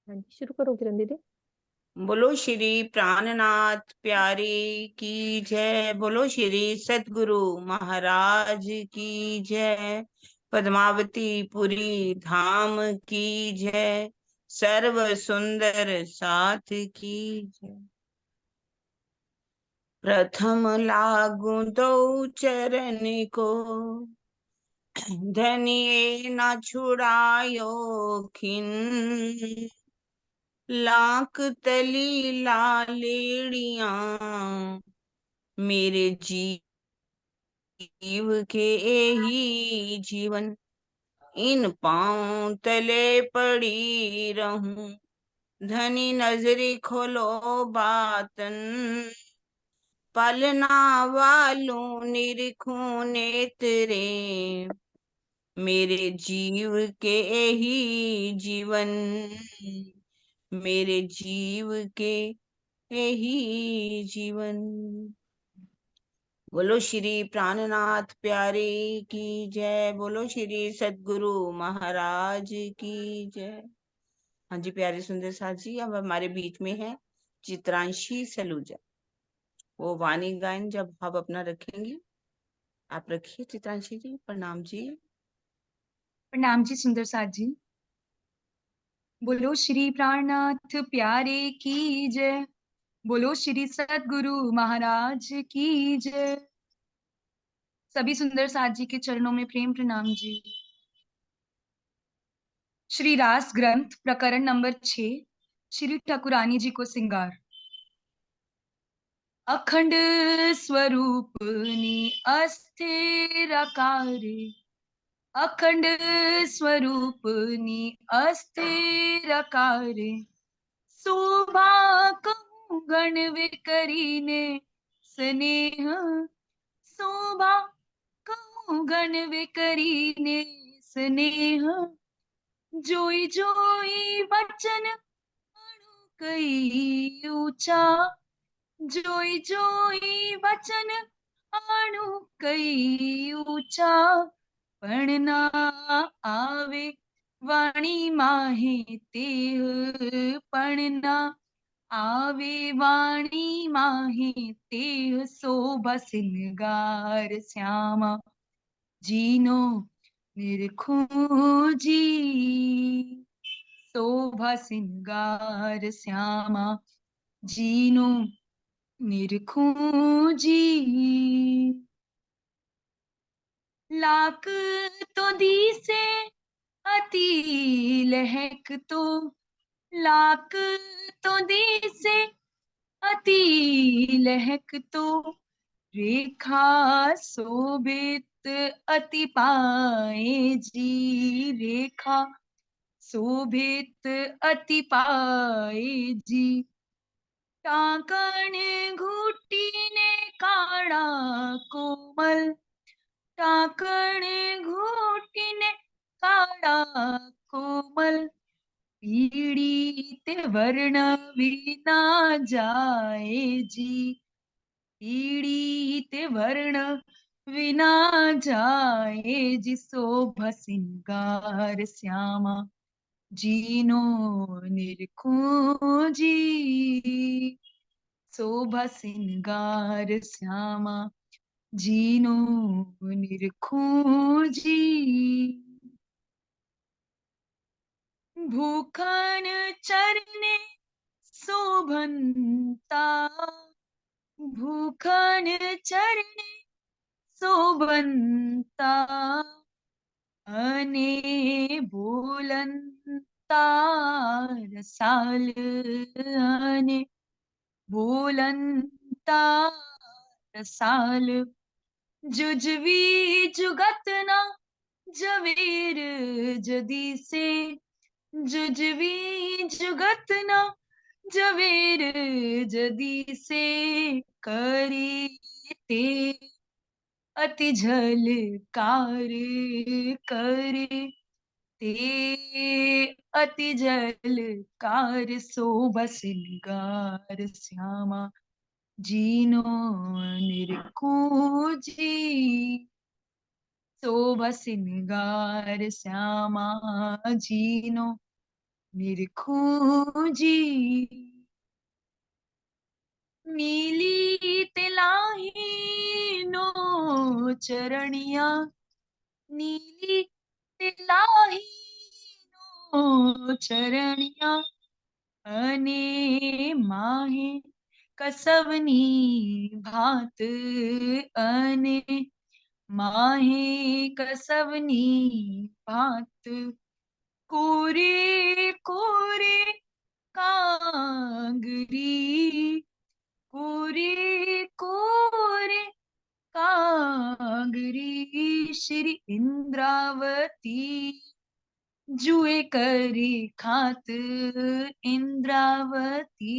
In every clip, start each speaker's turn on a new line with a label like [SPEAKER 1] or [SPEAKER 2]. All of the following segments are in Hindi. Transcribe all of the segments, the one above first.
[SPEAKER 1] हाँ जी, शुरू करो किरण दीदी।
[SPEAKER 2] बोलो श्री प्राणनाथ प्यारे की जय। बोलो श्री सतगुरु महाराज की जय। पद्मावती पुरी धाम की जय। सर्व सुंदर साथ की जय। प्रथम लागू दो चरण को, धनिये न छुड़ायो खिन। लाख तली लालेड़िया, मेरे जीव के ही जीवन। इन पांव तले पड़ी रहूं, धनी नजरी खोलो बातन। पालना वालों निरखूं नेत्रे, मेरे जीव के ही जीवन। मेरे जीव के ही जीवन। बोलो श्री प्राणनाथ प्यारे की जय। बोलो श्री सतगुरु महाराज की जय। हाँ जी प्यारे सुंदर साथ जी, अब हमारे बीच में है चित्रांशी सलूजा। वो वाणी गायन जब आप अपना रखेंगे, आप रखिए चित्रांशी जी। प्रणाम जी।
[SPEAKER 3] प्रणाम जी सुंदर साथ जी। बोलो श्री प्राणनाथ प्यारे की जय। बोलो श्री सतगुरु महाराज की जय। सभी सुंदर साथ जी के चरणों में प्रेम प्रणाम जी। श्री रास ग्रंथ प्रकरण नंबर 6, श्री ठाकुरानी जी को सिंगार। अखंड स्वरूपनी अस्थिर आकारे, अखंड स्वरूपनी अस्थिर आकारे, शोभा कहूँ गण विकरीने स्नेह, शोभा कहूँ गण विकरीने स्नेह। जोई जोई वचन अणु कई ऊंचा, जोई जोई वचन अणु कई ऊंचा। पण ना आवे वाणी माहे तेह, पण ना आवे वाणी माहे तेह। शोभा सिंगार श्यामा जीनो निरखूं जी, शोभा सिंगार श्यामा जीनो निरखूं जी। लाक तो दी से अति लहक तो, लाक तो दी से अति लहक तो, रेखा शोभित अति पाए जी, रेखा शोभित अति पाए जी। टाकण घूटी ने काड़ा कोमल, टाकण घूटी ने काड़ा कोमल। पीड़ित वर्ण विना जाए जी, पीड़ित वर्ण विना जाए जी। शोभा सिंगार श्यामा जीनो निरखूं जी, शोभा सिंगार श्यामा जीनो निरखूं जी। भूखन चरने शोभनता, भूखन चरने शोभनता। अने बोलनता रसाल, अने बोलनता रसाल। जुजवी जुगतना जवेर जदी से, जुजवी जुगतना जवेर जदी से। करी ते अति झलकार करे ते अति झलकार। शोभा सिंगार श्यामा जीनो निरखूं जी, शोभा सिंगार श्यामा जीनो निरखूं जी। नीली तिलाही नो चरणिया, नीली तिलाही नो चरणिया, अने माहे कसवनी भात, अने माहे कसवनी भात। कोरे कोरे कांगरी, कोरे कोरे कांगरी, श्री इंद्रावती जुए करी खात, इंद्रावती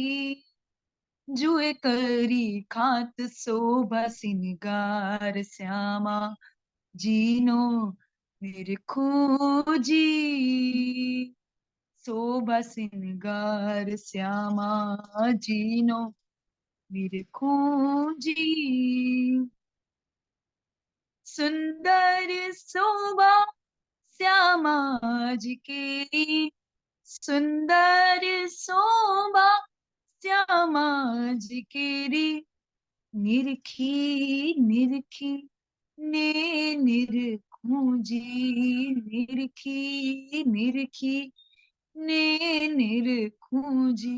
[SPEAKER 3] जुए करी खात। शोभा सिंगार श्यामा जीनो निरखूं जी, शोभा सिंगार श्यामा जीनो निरखूं जी। सुंदर शोभा श्यामा जी केरी, सुंदर शोभा श्यामा जी केरी, निरखी निरखी ने निरखूं जी, निरखी निरखी ने निरखूं जी।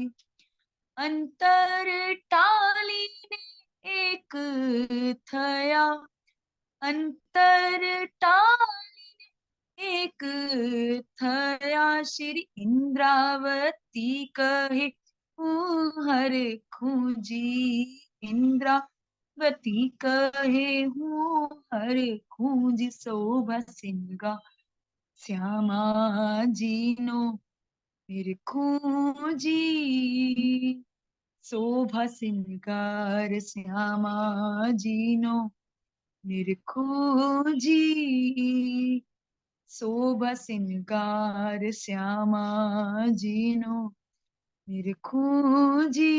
[SPEAKER 3] अंतर टाली ने एक थया, अंतर टाली एक थया, श्री इंद्रावती कहे हूँ हर खूंजी, इंद्रावती कहे हूँ हर खूंजी। शोभा सिंगा श्यामा जीनो निरखूं जी, शोभा सिंगार श्यामा जीनो निरखूं जी, शोभा सिंगार श्यामा जीनो निरखूं जी।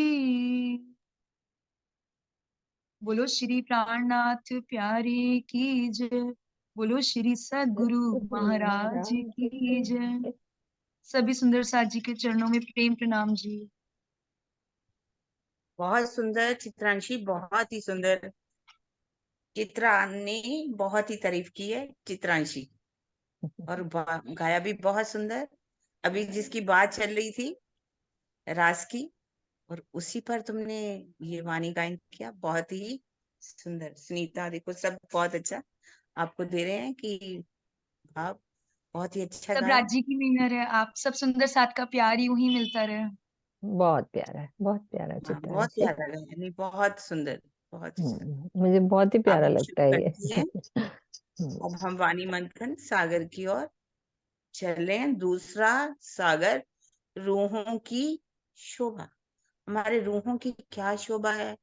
[SPEAKER 3] बोलो श्री प्राणनाथ प्यारे की जय, बोलो श्री सद्गुरु
[SPEAKER 1] सतगुरु
[SPEAKER 3] महाराज
[SPEAKER 1] महाराज
[SPEAKER 3] की
[SPEAKER 1] की
[SPEAKER 3] जय।
[SPEAKER 1] जय।
[SPEAKER 3] सभी सुंदर साथ जी के चरणों में प्रेम प्रणाम जी।
[SPEAKER 2] बहुत सुंदर चित्रांशी, बहुत ही सुंदर। चित्रा ने बहुत ही तारीफ की है चित्रांशी, और गाया भी बहुत सुंदर। अभी जिसकी बात चल रही थी रास की, और उसी पर तुमने ये वाणी गायन किया, बहुत ही सुंदर। सुनीता देखो, सब बहुत अच्छा आपको दे रहे हैं कि भाव बहुत ही अच्छा
[SPEAKER 3] सब
[SPEAKER 2] गाया।
[SPEAKER 3] राज जी की मेहनत है, आप सब सुंदर साथ का प्यार यूं ही मिलता रहे।
[SPEAKER 1] बहुत प्यारा है, बहुत प्यारा
[SPEAKER 2] हाँ, बहुत
[SPEAKER 1] चित्रांशी।
[SPEAKER 2] प्यारा गाया, नहीं बहुत सुंदर, बहुत अच्छा।
[SPEAKER 1] मुझे बहुत ही प्यारा
[SPEAKER 2] आगे शुरू
[SPEAKER 1] लगता है ये।
[SPEAKER 2] करती है। अब हम वाणी मंथन सागर की ओर चले। दूसरा सागर, रूहों की शोभा। हमारे रूहों की क्या शोभा है,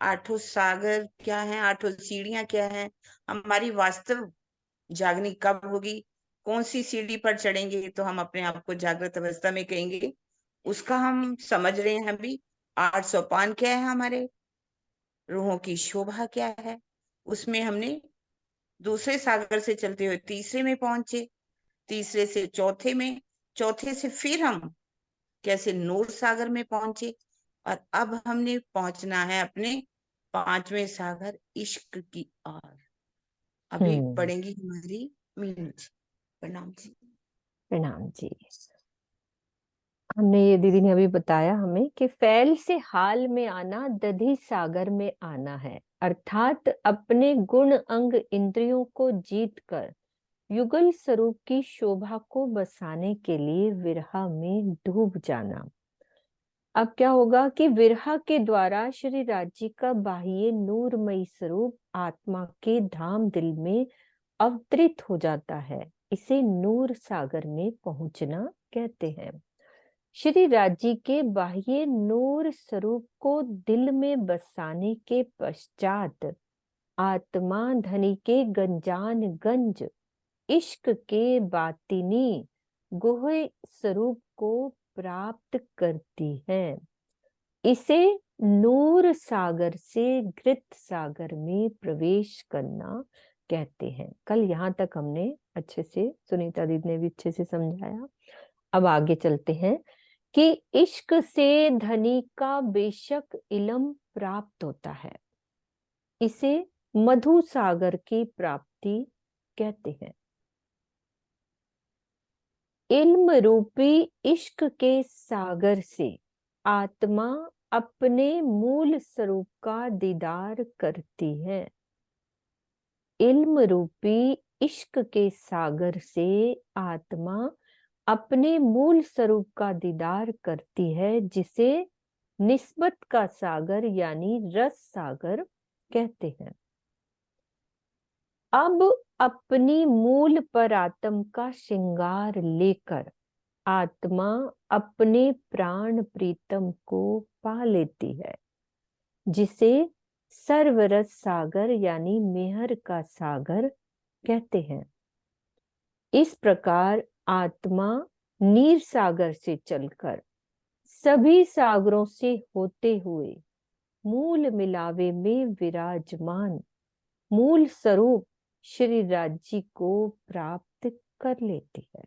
[SPEAKER 2] आठों सागर क्या है, आठों सीढ़ियां क्या है, हमारी वास्तव जागनी कब होगी, कौन सी सीढ़ी पर चढ़ेंगे तो हम अपने आप को जागृत अवस्था में कहेंगे, उसका हम समझ रहे हैं अभी। 8 सोपान क्या है, हमारे रूहों की शोभा क्या है, उसमें हमने दूसरे सागर से चलते हुए तीसरे में पहुंचे, तीसरे से चौथे में, चौथे से फिर हम कैसे नूर सागर में पहुंचे, और अब हमने पहुंचना है अपने 5वें सागर इश्क की ओर। अभी
[SPEAKER 1] हम्म।
[SPEAKER 2] पढ़ेंगी हमारी मीनू जी। प्रणाम जी।
[SPEAKER 1] प्रणाम जी। हमने ये दीदी ने अभी बताया हमें कि फैल से हाल में आना दधी सागर में आना है, अर्थात अपने गुण अंग इंद्रियों को जीत कर युगल स्वरूप की शोभा को बसाने के लिए विरह में डूब जाना। अब क्या होगा कि विरह के द्वारा श्री राज्य का बाह्य नूरमयी स्वरूप आत्मा के धाम दिल में अवतरित हो जाता है। इसे नूर सागर में पहुंचना कहते हैं। श्री राज्य के बाह्य नूर स्वरूप को दिल में बसाने के पश्चात आत्मा धनी के गंजान गंज इश्क के बातिनी गुहे स्वरूप को प्राप्त करती है। इसे नूर सागर से घृत सागर में प्रवेश करना कहते हैं। कल यहाँ तक हमने अच्छे से, सुनीता दीदी ने भी अच्छे से समझाया। अब आगे चलते हैं कि इश्क से धनी का बेशक इलम प्राप्त होता है, इसे मधु सागर की प्राप्ति कहते हैं। इल्म रूपी इश्क के सागर से आत्मा अपने मूल स्वरूप का दीदार करती है। इल्म रूपी इश्क के सागर से आत्मा अपने मूल स्वरूप का दीदार करती है, जिसे निस्बत का सागर यानी रस सागर कहते हैं। अब अपनी मूल पर आत्म का श्रृंगार लेकर आत्मा अपने प्राण प्रीतम को पा लेती है, जिसे सर्वरस सागर यानी मेहर का सागर कहते हैं। इस प्रकार आत्मा नीर सागर से चलकर सभी सागरों से होते हुए मूल मिलावे में विराजमान मूल स्वरूप श्री राज्य को प्राप्त कर लेती है।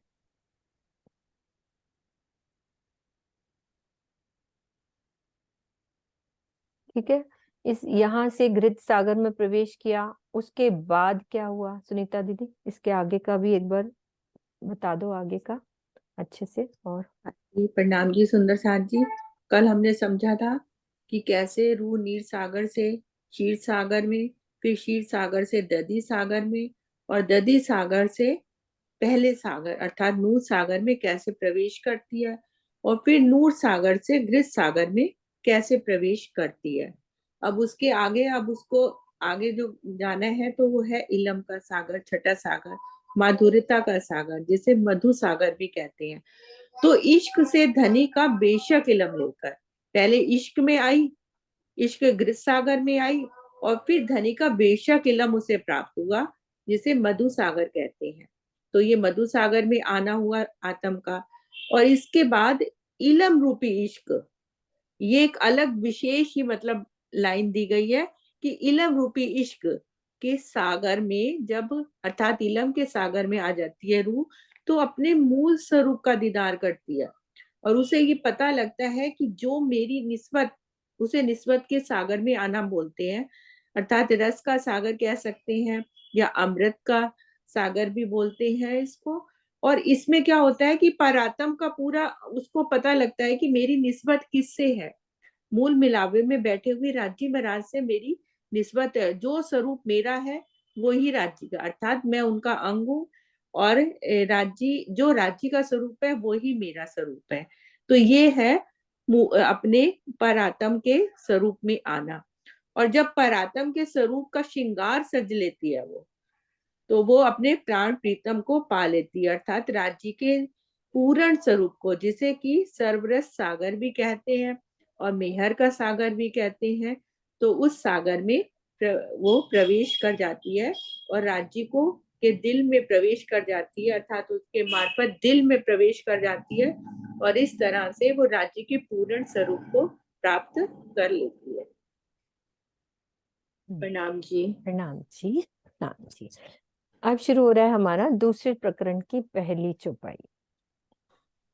[SPEAKER 1] ठीक है, इस यहां से घृत सागर में प्रवेश किया, उसके बाद क्या हुआ सुनीता दीदी? इसके आगे का भी एक बार बता दो, आगे का अच्छे से। और
[SPEAKER 4] जी, प्रणाम जी सुंदर साथ जी। कल हमने समझा था कि कैसे रूह नीर सागर से क्षीर सागर में, फिर क्षीर सागर से दधी सागर में, और दधी सागर से पहले सागर अर्थात नूर सागर में कैसे प्रवेश करती है, और फिर नूर सागर से घृत सागर में कैसे प्रवेश करती है। अब उसके आगे, अब उसको आगे जो जाना है तो वो है इलम का सागर, छठा सागर, माधुर्यता का सागर, जिसे मधु सागर भी कहते हैं। तो इश्क से धनी का बेशक इलम लेकर, पहले इश्क में आई, इश्क घृत सागर में आई, और फिर धनी का बेशक इलम उसे प्राप्त हुआ, जिसे मधु सागर कहते हैं। तो ये मधु सागर में आना हुआ आत्म का। और इसके बाद इलम रूपी इश्क, ये एक अलग विशेष ही मतलब लाइन दी गई है कि इलम रूपी इश्क के सागर में जब अर्थात इलम के सागर में आ जाती है रूह, तो अपने मूल स्वरूप का दीदार करती है, और उसे ये पता लगता है कि जो मेरी निस्बत, उसे निस्बत के सागर में आना बोलते हैं, अर्थात रस का सागर कह सकते हैं या अमृत का सागर भी बोलते हैं इसको। और इसमें क्या होता है कि परात्म का पूरा उसको पता लगता है कि मेरी निस्बत किससे है, मूल मिलावे में बैठे हुए राज्य महाराज से मेरी निस्बत है, जो स्वरूप मेरा है वही राज्य का, अर्थात मैं उनका अंग हूँ, और राज्य जो राज्य का स्वरूप है वही मेरा स्वरूप है। तो ये है अपने परात्म के स्वरूप में आना। और जब परात्म के स्वरूप का श्रृंगार सज लेती है वो, तो वो अपने प्राण प्रीतम को पा लेती है, अर्थात राज्य के पूर्ण स्वरूप को, जिसे कि सर्वरस सागर भी कहते हैं और मेहर का सागर भी कहते हैं। तो उस सागर में वो प्रवेश कर जाती है और राज्य को के दिल में प्रवेश कर जाती है, अर्थात उसके मार्फत दिल में प्रवेश कर जाती है, और इस तरह से वो राज्य के पूर्ण स्वरूप को प्राप्त कर लेती है। प्रणाम जी।
[SPEAKER 1] प्रणाम जी, प्रणाम जी। अब शुरू हो रहा है हमारा दूसरे प्रकरण की पहली चौपाई।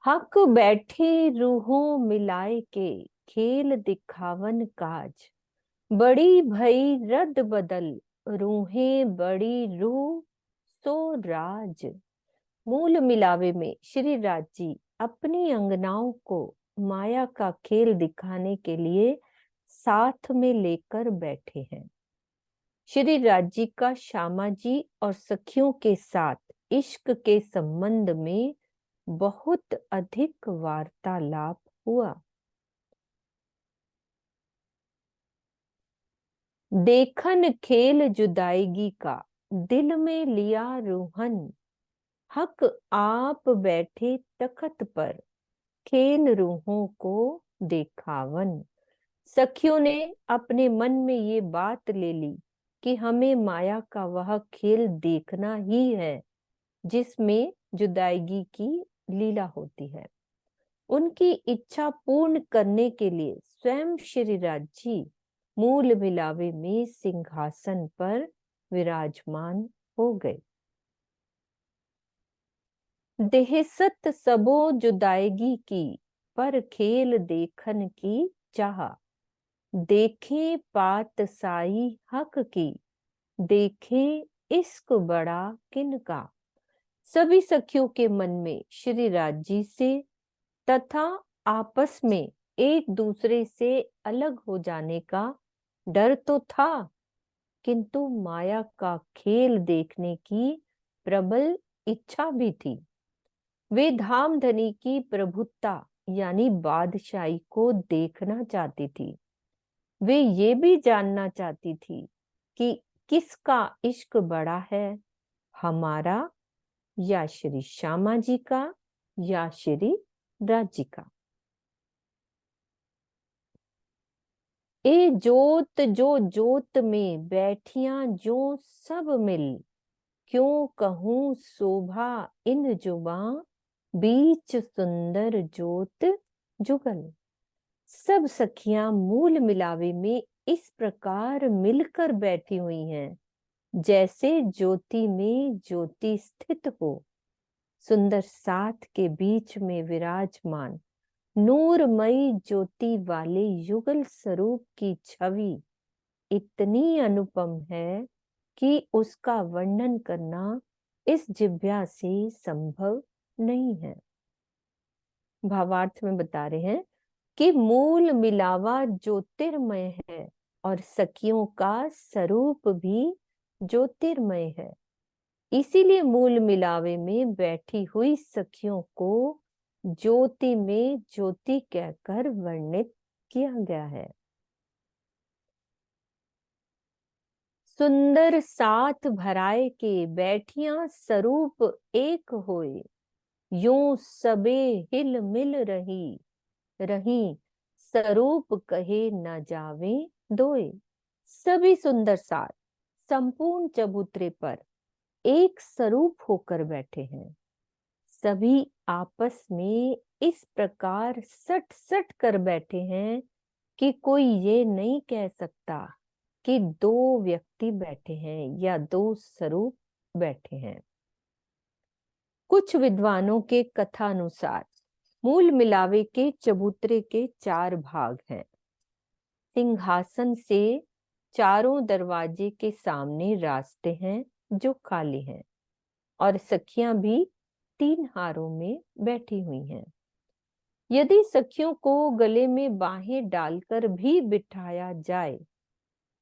[SPEAKER 1] हक बैठी रूहों मिलाए के खेल दिखावन काज, बड़ी भई रद बदल रूहें बड़ी रूह सो राज। मूल मिलावे में श्री राज जी अपनी अंगनाओं को माया का खेल दिखाने के लिए साथ में लेकर बैठे हैं। श्री राज जी का श्यामा जी और सखियों के साथ इश्क के संबंध में बहुत अधिक वार्तालाप हुआ। देखन खेल जुदाईगी का दिल में लिया रूहन, हक आप बैठे तखत पर खेल रूहों को देखावन। सखियों ने अपने मन में ये बात ले ली कि हमें माया का वह खेल देखना ही है जिसमें जुदाईगी की लीला होती है। उनकी इच्छा पूर्ण करने के लिए स्वयं श्री राज जी मूल मिलावे में सिंहासन पर विराजमान हो गए। देह सत सबो जुदाएगी की, पर खेल देखन की चाह। देखे पात साई हक की, देखे इश्क बड़ा किनका। सभी सखियों के मन में श्री राज जी से तथा आपस में एक दूसरे से अलग हो जाने का डर तो था, किंतु माया का खेल देखने की प्रबल इच्छा भी थी। वे धामधनी की प्रभुता यानी बादशाही को देखना चाहती थी। वे ये भी जानना चाहती थी कि किसका इश्क बड़ा है, हमारा या श्री श्यामा जी का या श्री राज जी का। ए जोत जो जोत में बैठियां जो सब मिल, क्यों कहूं शोभा इन जुबां, बीच सुंदर जोत जुगल। सब सखियां मूल मिलावे में इस प्रकार मिलकर बैठी हुई हैं, जैसे ज्योति में ज्योति स्थित हो। सुंदर साथ के बीच में विराजमान नूरमयी ज्योति वाले युगल स्वरूप की छवि इतनी अनुपम है कि उसका वर्णन करना इस जिह्वा से संभव नहीं है। भावार्थ में बता रहे हैं कि मूल मिलावा ज्योतिर्मय है और सखियों का स्वरूप भी ज्योतिर्मय है। इसीलिए मूल मिलावे में बैठी हुई सखियों को ज्योति में ज्योति कहकर वर्णित किया गया है। सुंदर साथ भराए के बैठियां स्वरूप एक होए, यूं सबे हिल मिल रही रही, स्वरूप कहे न जावे दोए। सभी सुंदर साथ संपूर्ण चबूतरे पर एक स्वरूप होकर बैठे हैं। सभी आपस में इस प्रकार सट सट कर बैठे हैं कि कोई ये नहीं कह सकता कि दो व्यक्ति बैठे हैं या दो स्वरूप बैठे हैं। कुछ विद्वानों के कथानुसार मूल मिलावे के चबूतरे के 4 भाग हैं। सिंहासन से चारों दरवाजे के सामने रास्ते हैं जो खाली हैं और सखियां भी 3 हारों में बैठी हुई हैं। यदि सखियों को गले में बाहें डालकर भी बिठाया जाए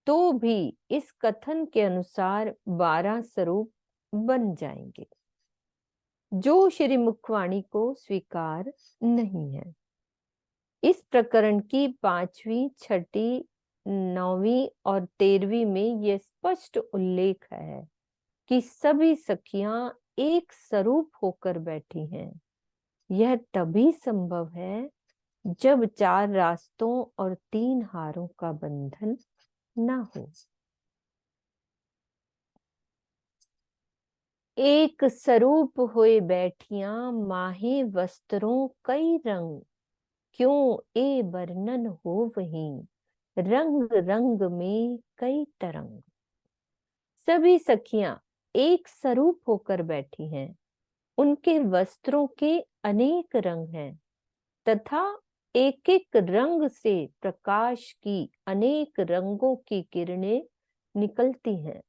[SPEAKER 1] तो भी इस कथन के अनुसार 12 स्वरूप बन जाएंगे, जो श्री मुखवाणी को स्वीकार नहीं है। इस प्रकरण की 5वीं, 6ठी, 9वीं और 13वीं में यह स्पष्ट उल्लेख है कि सभी सखियां एक स्वरूप होकर बैठी हैं। यह तभी संभव है जब 4 रास्तों और 3 हारों का बंधन ना हो। एक स्वरूप हुए बैठियां माहे वस्त्रों कई रंग, क्यों ए वर्णन हो वही, रंग रंग में कई तरंग। सभी सखियां एक स्वरूप होकर बैठी हैं। उनके वस्त्रों के अनेक रंग हैं तथा एक एक रंग से प्रकाश की अनेक रंगों की किरणें निकलती हैं।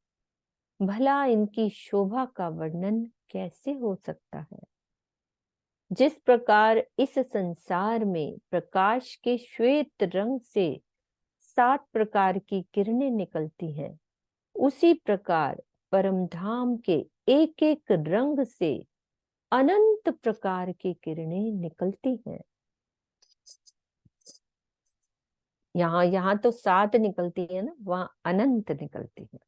[SPEAKER 1] भला इनकी शोभा का वर्णन कैसे हो सकता है। जिस प्रकार इस संसार में प्रकाश के श्वेत रंग से 7 प्रकार की किरणें निकलती हैं, उसी प्रकार परमधाम के एक एक रंग से अनंत प्रकार की किरणें निकलती हैं। यहाँ तो 7 निकलती है ना, वहां अनंत निकलती है।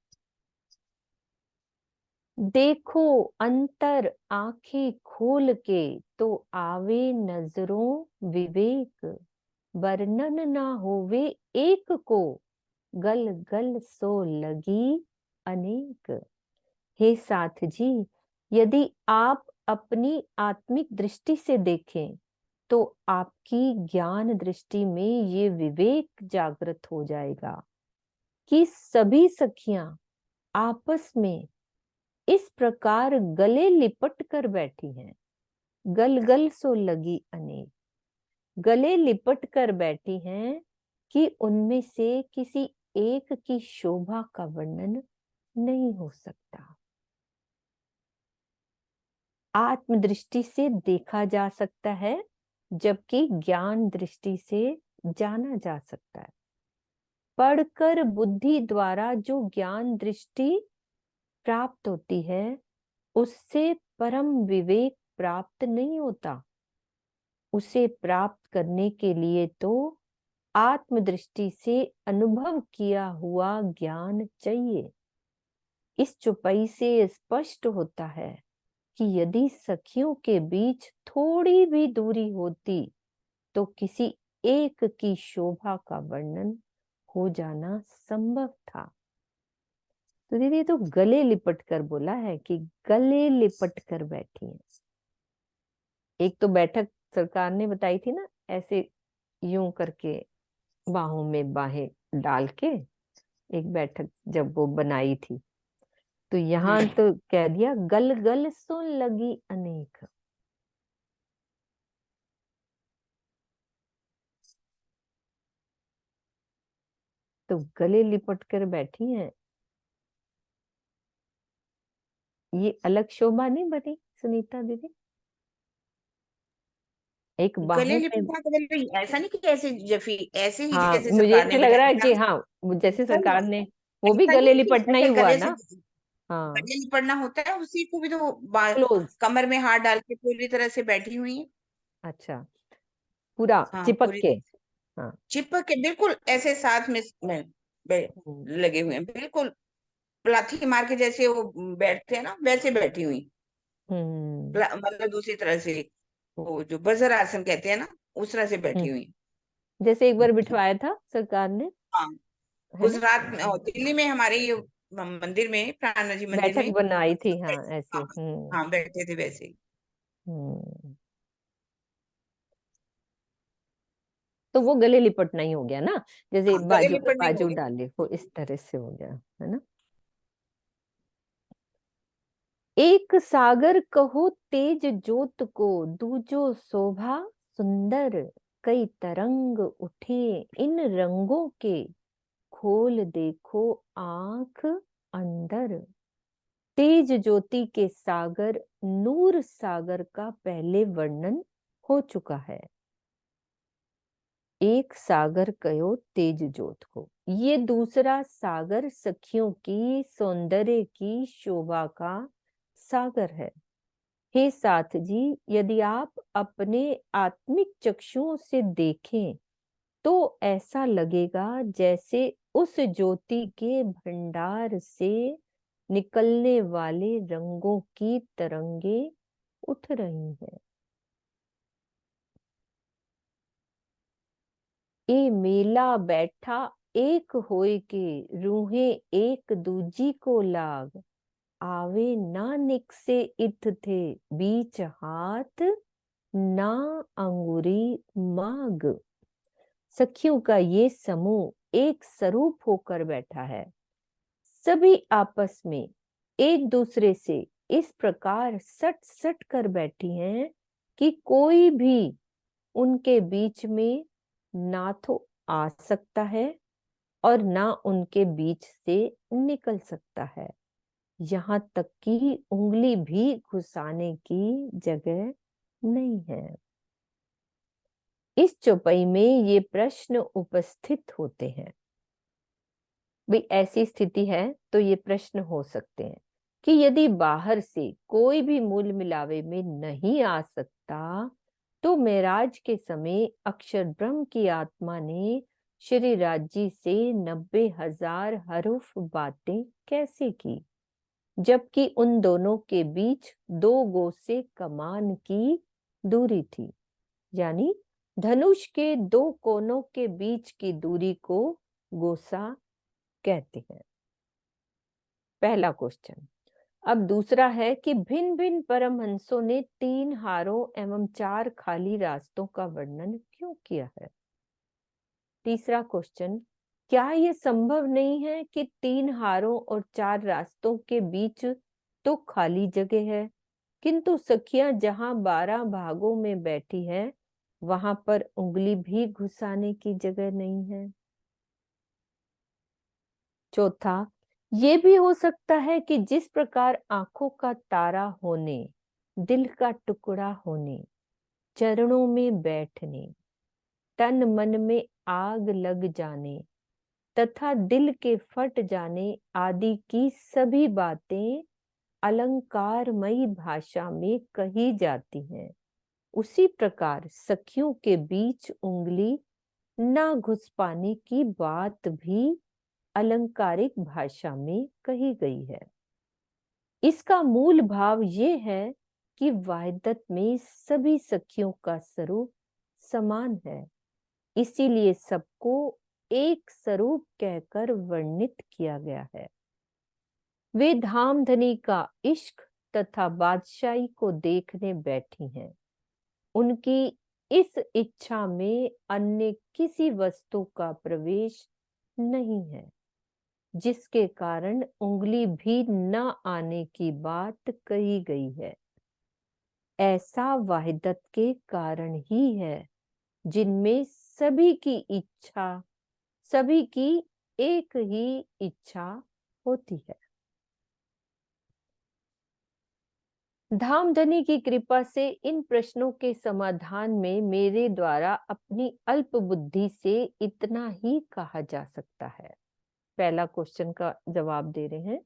[SPEAKER 1] देखो अंतर आंखें खोल के तो आवे नजरों विवेक, वर्णन ना होवे एक को, गल गल सो लगी अनेक। हे साथ जी, यदि आप अपनी आत्मिक दृष्टि से देखें तो आपकी ज्ञान दृष्टि में ये विवेक जागृत हो जाएगा कि सभी सखियां आपस में इस प्रकार गले लिपट कर बैठी हैं। गल गल सो लगी अनेक, गले लिपट कर बैठी हैं कि उनमें से किसी एक की शोभा का वर्णन नहीं हो सकता। आत्मदृष्टि से देखा जा सकता है, जबकि ज्ञान दृष्टि से जाना जा सकता है। पढ़कर बुद्धि द्वारा जो ज्ञान दृष्टि प्राप्त होती है, उससे परम विवेक प्राप्त नहीं होता। उसे प्राप्त करने के लिए तो आत्मदृष्टि से अनुभव किया हुआ ज्ञान चाहिए। इस चौपाई से स्पष्ट होता है कि यदि सखियों के बीच थोड़ी भी दूरी होती तो किसी एक की शोभा का वर्णन हो जाना संभव था। तो दीदी तो गले लिपट कर बोला है कि गले लिपट कर बैठी है। एक तो बैठक सरकार ने बताई थी ना, ऐसे यूं करके बाहों में बाहें डाल के एक बैठक जब वो बनाई थी, तो यहाँ तो कह दिया गल गल सो लगी अनेक। तो गले लिपट कर बैठी हैं, ये अलग शोभा नहीं बनी सुनीता दीदी? एक
[SPEAKER 2] गले
[SPEAKER 1] बाहों में,
[SPEAKER 2] लिपटा के गले, ऐसा नहीं कि ऐसे जफी, ऐसे ही
[SPEAKER 1] हाँ
[SPEAKER 2] जैसे
[SPEAKER 1] मुझे
[SPEAKER 2] सरकार
[SPEAKER 1] ऐसे
[SPEAKER 2] ने
[SPEAKER 1] लग रहा
[SPEAKER 2] बताया
[SPEAKER 1] है
[SPEAKER 2] था।
[SPEAKER 1] कि हाँ जैसे
[SPEAKER 2] तो
[SPEAKER 1] सरकार ने वो भी
[SPEAKER 2] ऐसा
[SPEAKER 1] गले
[SPEAKER 2] नहीं कि
[SPEAKER 1] लिपटना ही
[SPEAKER 2] ऐसे
[SPEAKER 1] हुआ
[SPEAKER 2] गले से
[SPEAKER 1] ना। हाँ,
[SPEAKER 2] गले लिपटना होता है, उसी को भी तो
[SPEAKER 1] क्लोज।
[SPEAKER 2] कमर में हाथ डाल के पूरी तरह से बैठी हुई है।
[SPEAKER 1] अच्छा, पूरा
[SPEAKER 2] हाँ,
[SPEAKER 1] चिपक
[SPEAKER 2] पूरी
[SPEAKER 1] के।
[SPEAKER 2] तरह से
[SPEAKER 1] हाँ।
[SPEAKER 2] चिपक के बिल्कुल ऐसे साथ में
[SPEAKER 1] हम्म।
[SPEAKER 2] लगे हुए हैं, बिल्कुल लाथी मार के जैसे वो बैठते हैं ना, वैसे बैठी हुई।
[SPEAKER 1] हम्म।
[SPEAKER 2] मतलब दूसरी तरह से वो जो वज्र आसन कहते हैं ना, उस तरह से बैठी
[SPEAKER 1] हम्म।
[SPEAKER 2] हुई।
[SPEAKER 1] जैसे एक बार बिठवाया था सरकार ने,
[SPEAKER 2] हाँ,
[SPEAKER 1] है ना?
[SPEAKER 2] गुजरात में और दिल्ली में हमारे ये मंदिर में, प्राणा जी मंदिर
[SPEAKER 1] बैठक
[SPEAKER 2] में
[SPEAKER 1] बनाई थी, हाँ
[SPEAKER 2] बैठे,
[SPEAKER 1] ऐसे।
[SPEAKER 2] हाँ, हाँ बैठे थे वैसे ही।
[SPEAKER 1] हम्म। तो वो गले लिपटना ही हो गया ना, जैसे
[SPEAKER 2] हाँ, गले
[SPEAKER 1] बाजू में
[SPEAKER 2] लिपटने हो
[SPEAKER 1] बाजू
[SPEAKER 2] गए।
[SPEAKER 1] डाले वो इस तरह से हो गया, है ना? एक सागर कहो तेज जोत को, दूजो शोभा सुंदर, कई तरंग उठे इन रंगों के, खोल देखो आंख अंदर। तेज ज्योति के सागर नूर सागर का पहले वर्णन हो चुका है। एक सागर कहो तेज ज्योत को, ये दूसरा सागर सखियों की सौंदर्य की शोभा का सागर है। हे साथ जी, यदि आप अपने आत्मिक चक्षुओं से देखें तो ऐसा लगेगा जैसे उस ज्योति के भंडार से निकलने वाले रंगों की तरंगे उठ रही हैं। ए मेला बैठा एक होए के, रूहें एक दूजी को लाग, आवे ना निक से इत थे, बीच हाथ ना अंगुरी माग। सखियों का ये समूह एक स्वरूप होकर बैठा है। सभी आपस में एक दूसरे से इस प्रकार सट सट कर बैठी हैं कि कोई भी उनके बीच में ना तो आ सकता है और ना उनके बीच से निकल सकता है। यहाँ तक कि उंगली भी घुसाने की जगह नहीं है। इस चौपाई में ये प्रश्न उपस्थित होते हैं, भाई ऐसी स्थिति है तो ये प्रश्न हो सकते हैं कि यदि बाहर से कोई भी मूल मिलावे में नहीं आ सकता तो मेराज के समय अक्षर ब्रह्म की आत्मा ने श्री राज जी से 90,000 हरूफ बातें कैसे की, जबकि उन दोनों के बीच 2 गो से कमान की दूरी थी। यानी धनुष के 2 कोनों के बीच की दूरी को गोसा कहते हैं। पहला क्वेश्चन। अब दूसरा है कि भिन्न भिन्न परमहंसों ने 3 हारों एवं 4 खाली रास्तों का वर्णन क्यों किया है? तीसरा क्वेश्चन, क्या यह संभव नहीं है कि 3 हारों और 4 रास्तों के बीच तो खाली जगह है किंतु सखियां जहां 12 भागों में बैठी है, वहां पर उंगली भी घुसाने की जगह नहीं है। चौथा, ये भी हो सकता है कि जिस प्रकार आंखों का तारा होने, दिल का टुकड़ा होने, चरणों में बैठने, तन मन में आग लग जाने तथा दिल के फट जाने आदि की सभी बातें अलंकारमयी भाषा में कही जाती हैं, उसी प्रकार सखियों के बीच उंगली ना घुस पाने की बात भी अलंकारिक भाषा में कही गई है। इसका मूल भाव ये है कि वाहिदत में सभी सखियों का स्वरूप समान है, इसीलिए सबको एक स्वरूप कहकर वर्णित किया गया है। वे धामधनी का इश्क तथा बादशाही को देखने बैठी हैं। उनकी इस इच्छा में अन्य किसी वस्तु का प्रवेश नहीं है, जिसके कारण उंगली भी न आने की बात कही गई है। ऐसा वाहिदत के कारण ही है जिनमें सभी की इच्छा, सभी की एक ही इच्छा होती है। धामधनी की कृपा से इन प्रश्नों के समाधान में मेरे द्वारा अपनी अल्प बुद्धि से इतना ही कहा जा सकता है। पहला क्वेश्चन का जवाब दे रहे हैं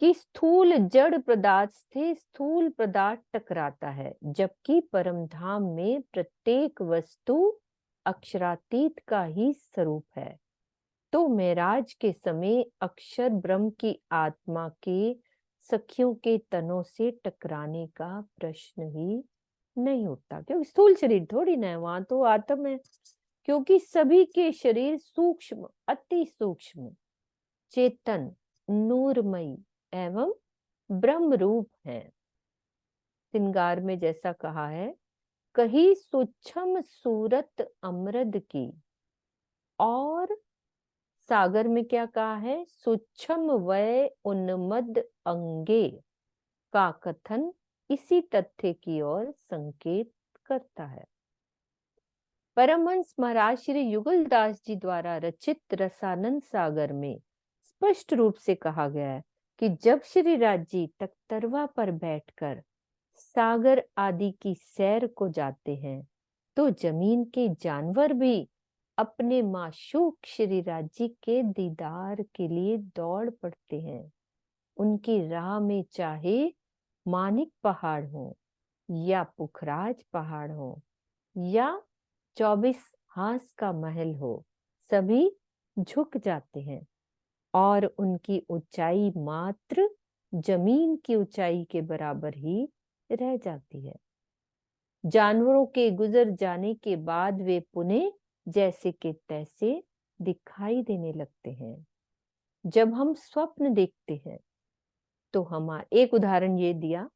[SPEAKER 1] कि स्थूल जड़ पदार्थ से स्थूल पदार्थ टकराता है, जबकि परम धाम में प्रत्येक वस्तु अक्षरातीत का ही स्वरूप है। तो मेराज के समय अक्षर ब्रह्म की आत्मा के सखियों के तनों से टकराने का प्रश्न ही नहीं उठता, क्योंकि स्थूल शरीर थोड़ी ना है, वहां तो आत्म है। क्योंकि सभी के शरीर सूक्ष्म, अति सूक्ष्म, चेतन, नूरमयी एवं ब्रह्म रूप है। श्रृंगार में जैसा कहा है, कही सूक्ष्म सूरत अमृत की, और सागर में क्या कहा है, सूक्ष्म वय उन्मद अंगे का कथन इसी तथ्य की ओर संकेत करता है। परमहंस महाराज श्री युगलदास जी द्वारा रचित रसानंद सागर में स्पष्ट रूप से कहा गया है कि जब श्री राज जी तख्तरवा पर बैठकर सागर आदि की सैर को जाते हैं, तो जमीन के जानवर भी अपने माशूक श्री राज जी के दीदार के लिए दौड़ पड़ते हैं। उनकी राह में चाहे मानिक पहाड़ हो या पुखराज पहाड़ हो या 24 हांस का महल हो, सभी झुक जाते हैं और उनकी ऊंचाई मात्र जमीन की ऊंचाई के बराबर ही रह जाती है। जानवरों के गुजर जाने के बाद वे पुनः जैसे के तैसे दिखाई देने लगते हैं। जब हम स्वप्न देखते हैं तो हमारा एक उदाहरण ये दिया,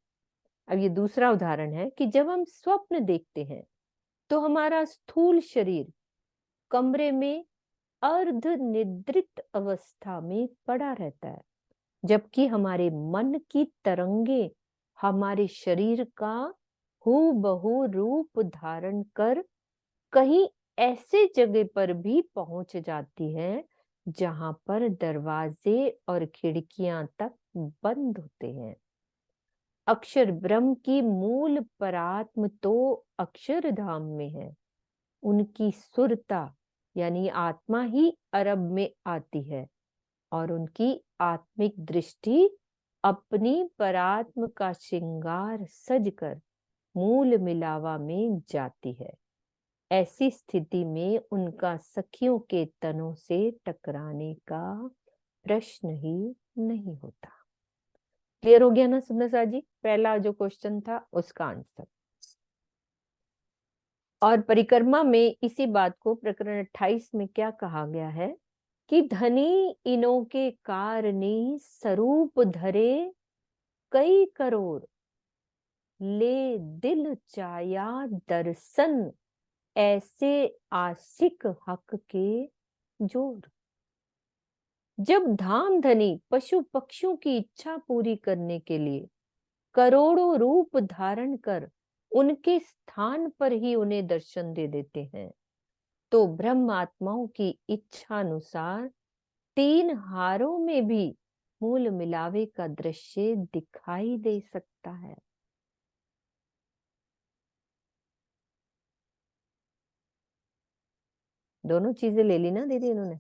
[SPEAKER 1] अब ये दूसरा उदाहरण है कि जब हम स्वप्न देखते हैं तो हमारा स्थूल शरीर कमरे में अर्ध निद्रित अवस्था में पड़ा रहता है, जबकि हमारे मन की तरंगे हमारे शरीर का हूबहू रूप धारण कर कहीं ऐसे जगह पर भी पहुंच जाती है जहां पर दरवाजे और खिड़कियां तक बंद होते हैं। अक्षर ब्रह्म की मूल परात्म तो अक्षरधाम में है। उनकी सुरता यानी आत्मा ही अरब में आती है और उनकी आत्मिक दृष्टि अपनी परात्म का श्रृंगार सजकर मूल मिलावा में जाती है। ऐसी स्थिति में उनका सखियों के तनों से टकराने का प्रश्न ही नहीं होता। क्लियर हो गया ना सुंदर सा जी? पहला जो क्वेश्चन था उसका आंसर। और परिक्रमा में इसी बात को प्रकरण 28 में क्या कहा गया है कि धनी इनों के कारणी स्वरूप धरे कई करोड़, ले दिल चाया दर्शन ऐसे आशिक हक के जोर। जब धाम धनी पशु पक्षियों की इच्छा पूरी करने के लिए करोड़ों रूप धारण कर उनके स्थान पर ही उन्हें दर्शन दे देते हैं। तो ब्रह्म आत्माओं की इच्छा अनुसार 3 हारों में भी मूल मिलावे का दृश्य दिखाई दे सकता है। दोनों चीजें ले ली ना दीदी उन्होंने।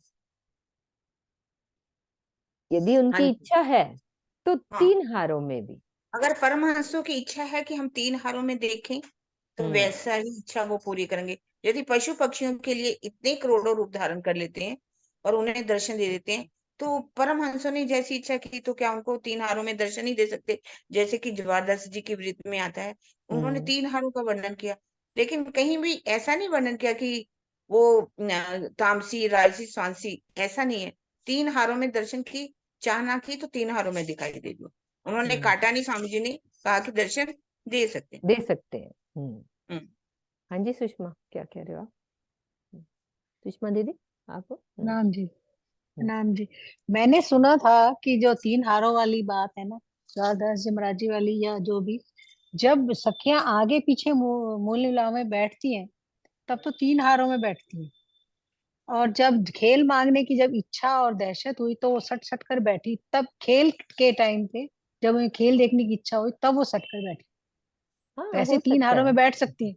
[SPEAKER 1] यदि
[SPEAKER 2] हाँ
[SPEAKER 1] उनकी
[SPEAKER 2] जी।
[SPEAKER 1] इच्छा है तो
[SPEAKER 2] हाँ,
[SPEAKER 1] 3 हारों में भी।
[SPEAKER 2] अगर परमहंसों की इच्छा है कि हम 3 हारों में देखें तो वैसा ही इच्छा वो पूरी करेंगे। यदि पशु पक्षियों के लिए इतने करोड़ों रूप धारण कर लेते हैं और उन्हें दर्शन दे देते हैं, तो परमहंसों ने जैसी इच्छा की तो क्या उनको 3 हारों में दर्शन नहीं दे सकते? जैसे कि जवारदास जी की वृत्त में आता है, उन्होंने 3 हारों का वर्णन किया, लेकिन कहीं भी ऐसा नहीं वर्णन किया कि वो तामसी, राजसी, स्वांसी, ऐसा नहीं है। 3 हारों में दर्शन की चाहना की तो 3 हारों में दिखाई दे दो। उन्होंने काटा नहीं, स्वामी जी ने कहा कि दर्शन दे सकते हैं।
[SPEAKER 1] दे सकते हैं।
[SPEAKER 2] हम्म।
[SPEAKER 1] हाँ जी सुषमा, क्या कह रहे हो आप? सुषमा दीदी आप?
[SPEAKER 5] नाम जी, नाम जी, मैंने सुना था कि जो 3 हारों वाली बात है ना, द्वादश जमराजी वाली या जो भी, जब सखियां आगे पीछे मूल मिलाव में बैठती हैं तब तो 3 हारों में बैठती हैं, और जब खेल मांगने की जब इच्छा और दहशत हुई तो वो सट सट कर बैठी, तब खेल के टाइम पे जब उन्हें खेल देखने की इच्छा हुई तब वो सट कर बैठी।
[SPEAKER 1] हाँ
[SPEAKER 5] वैसे
[SPEAKER 1] हो
[SPEAKER 5] 3
[SPEAKER 1] सकता
[SPEAKER 5] हारों
[SPEAKER 1] है,
[SPEAKER 5] में बैठ सकती हैं,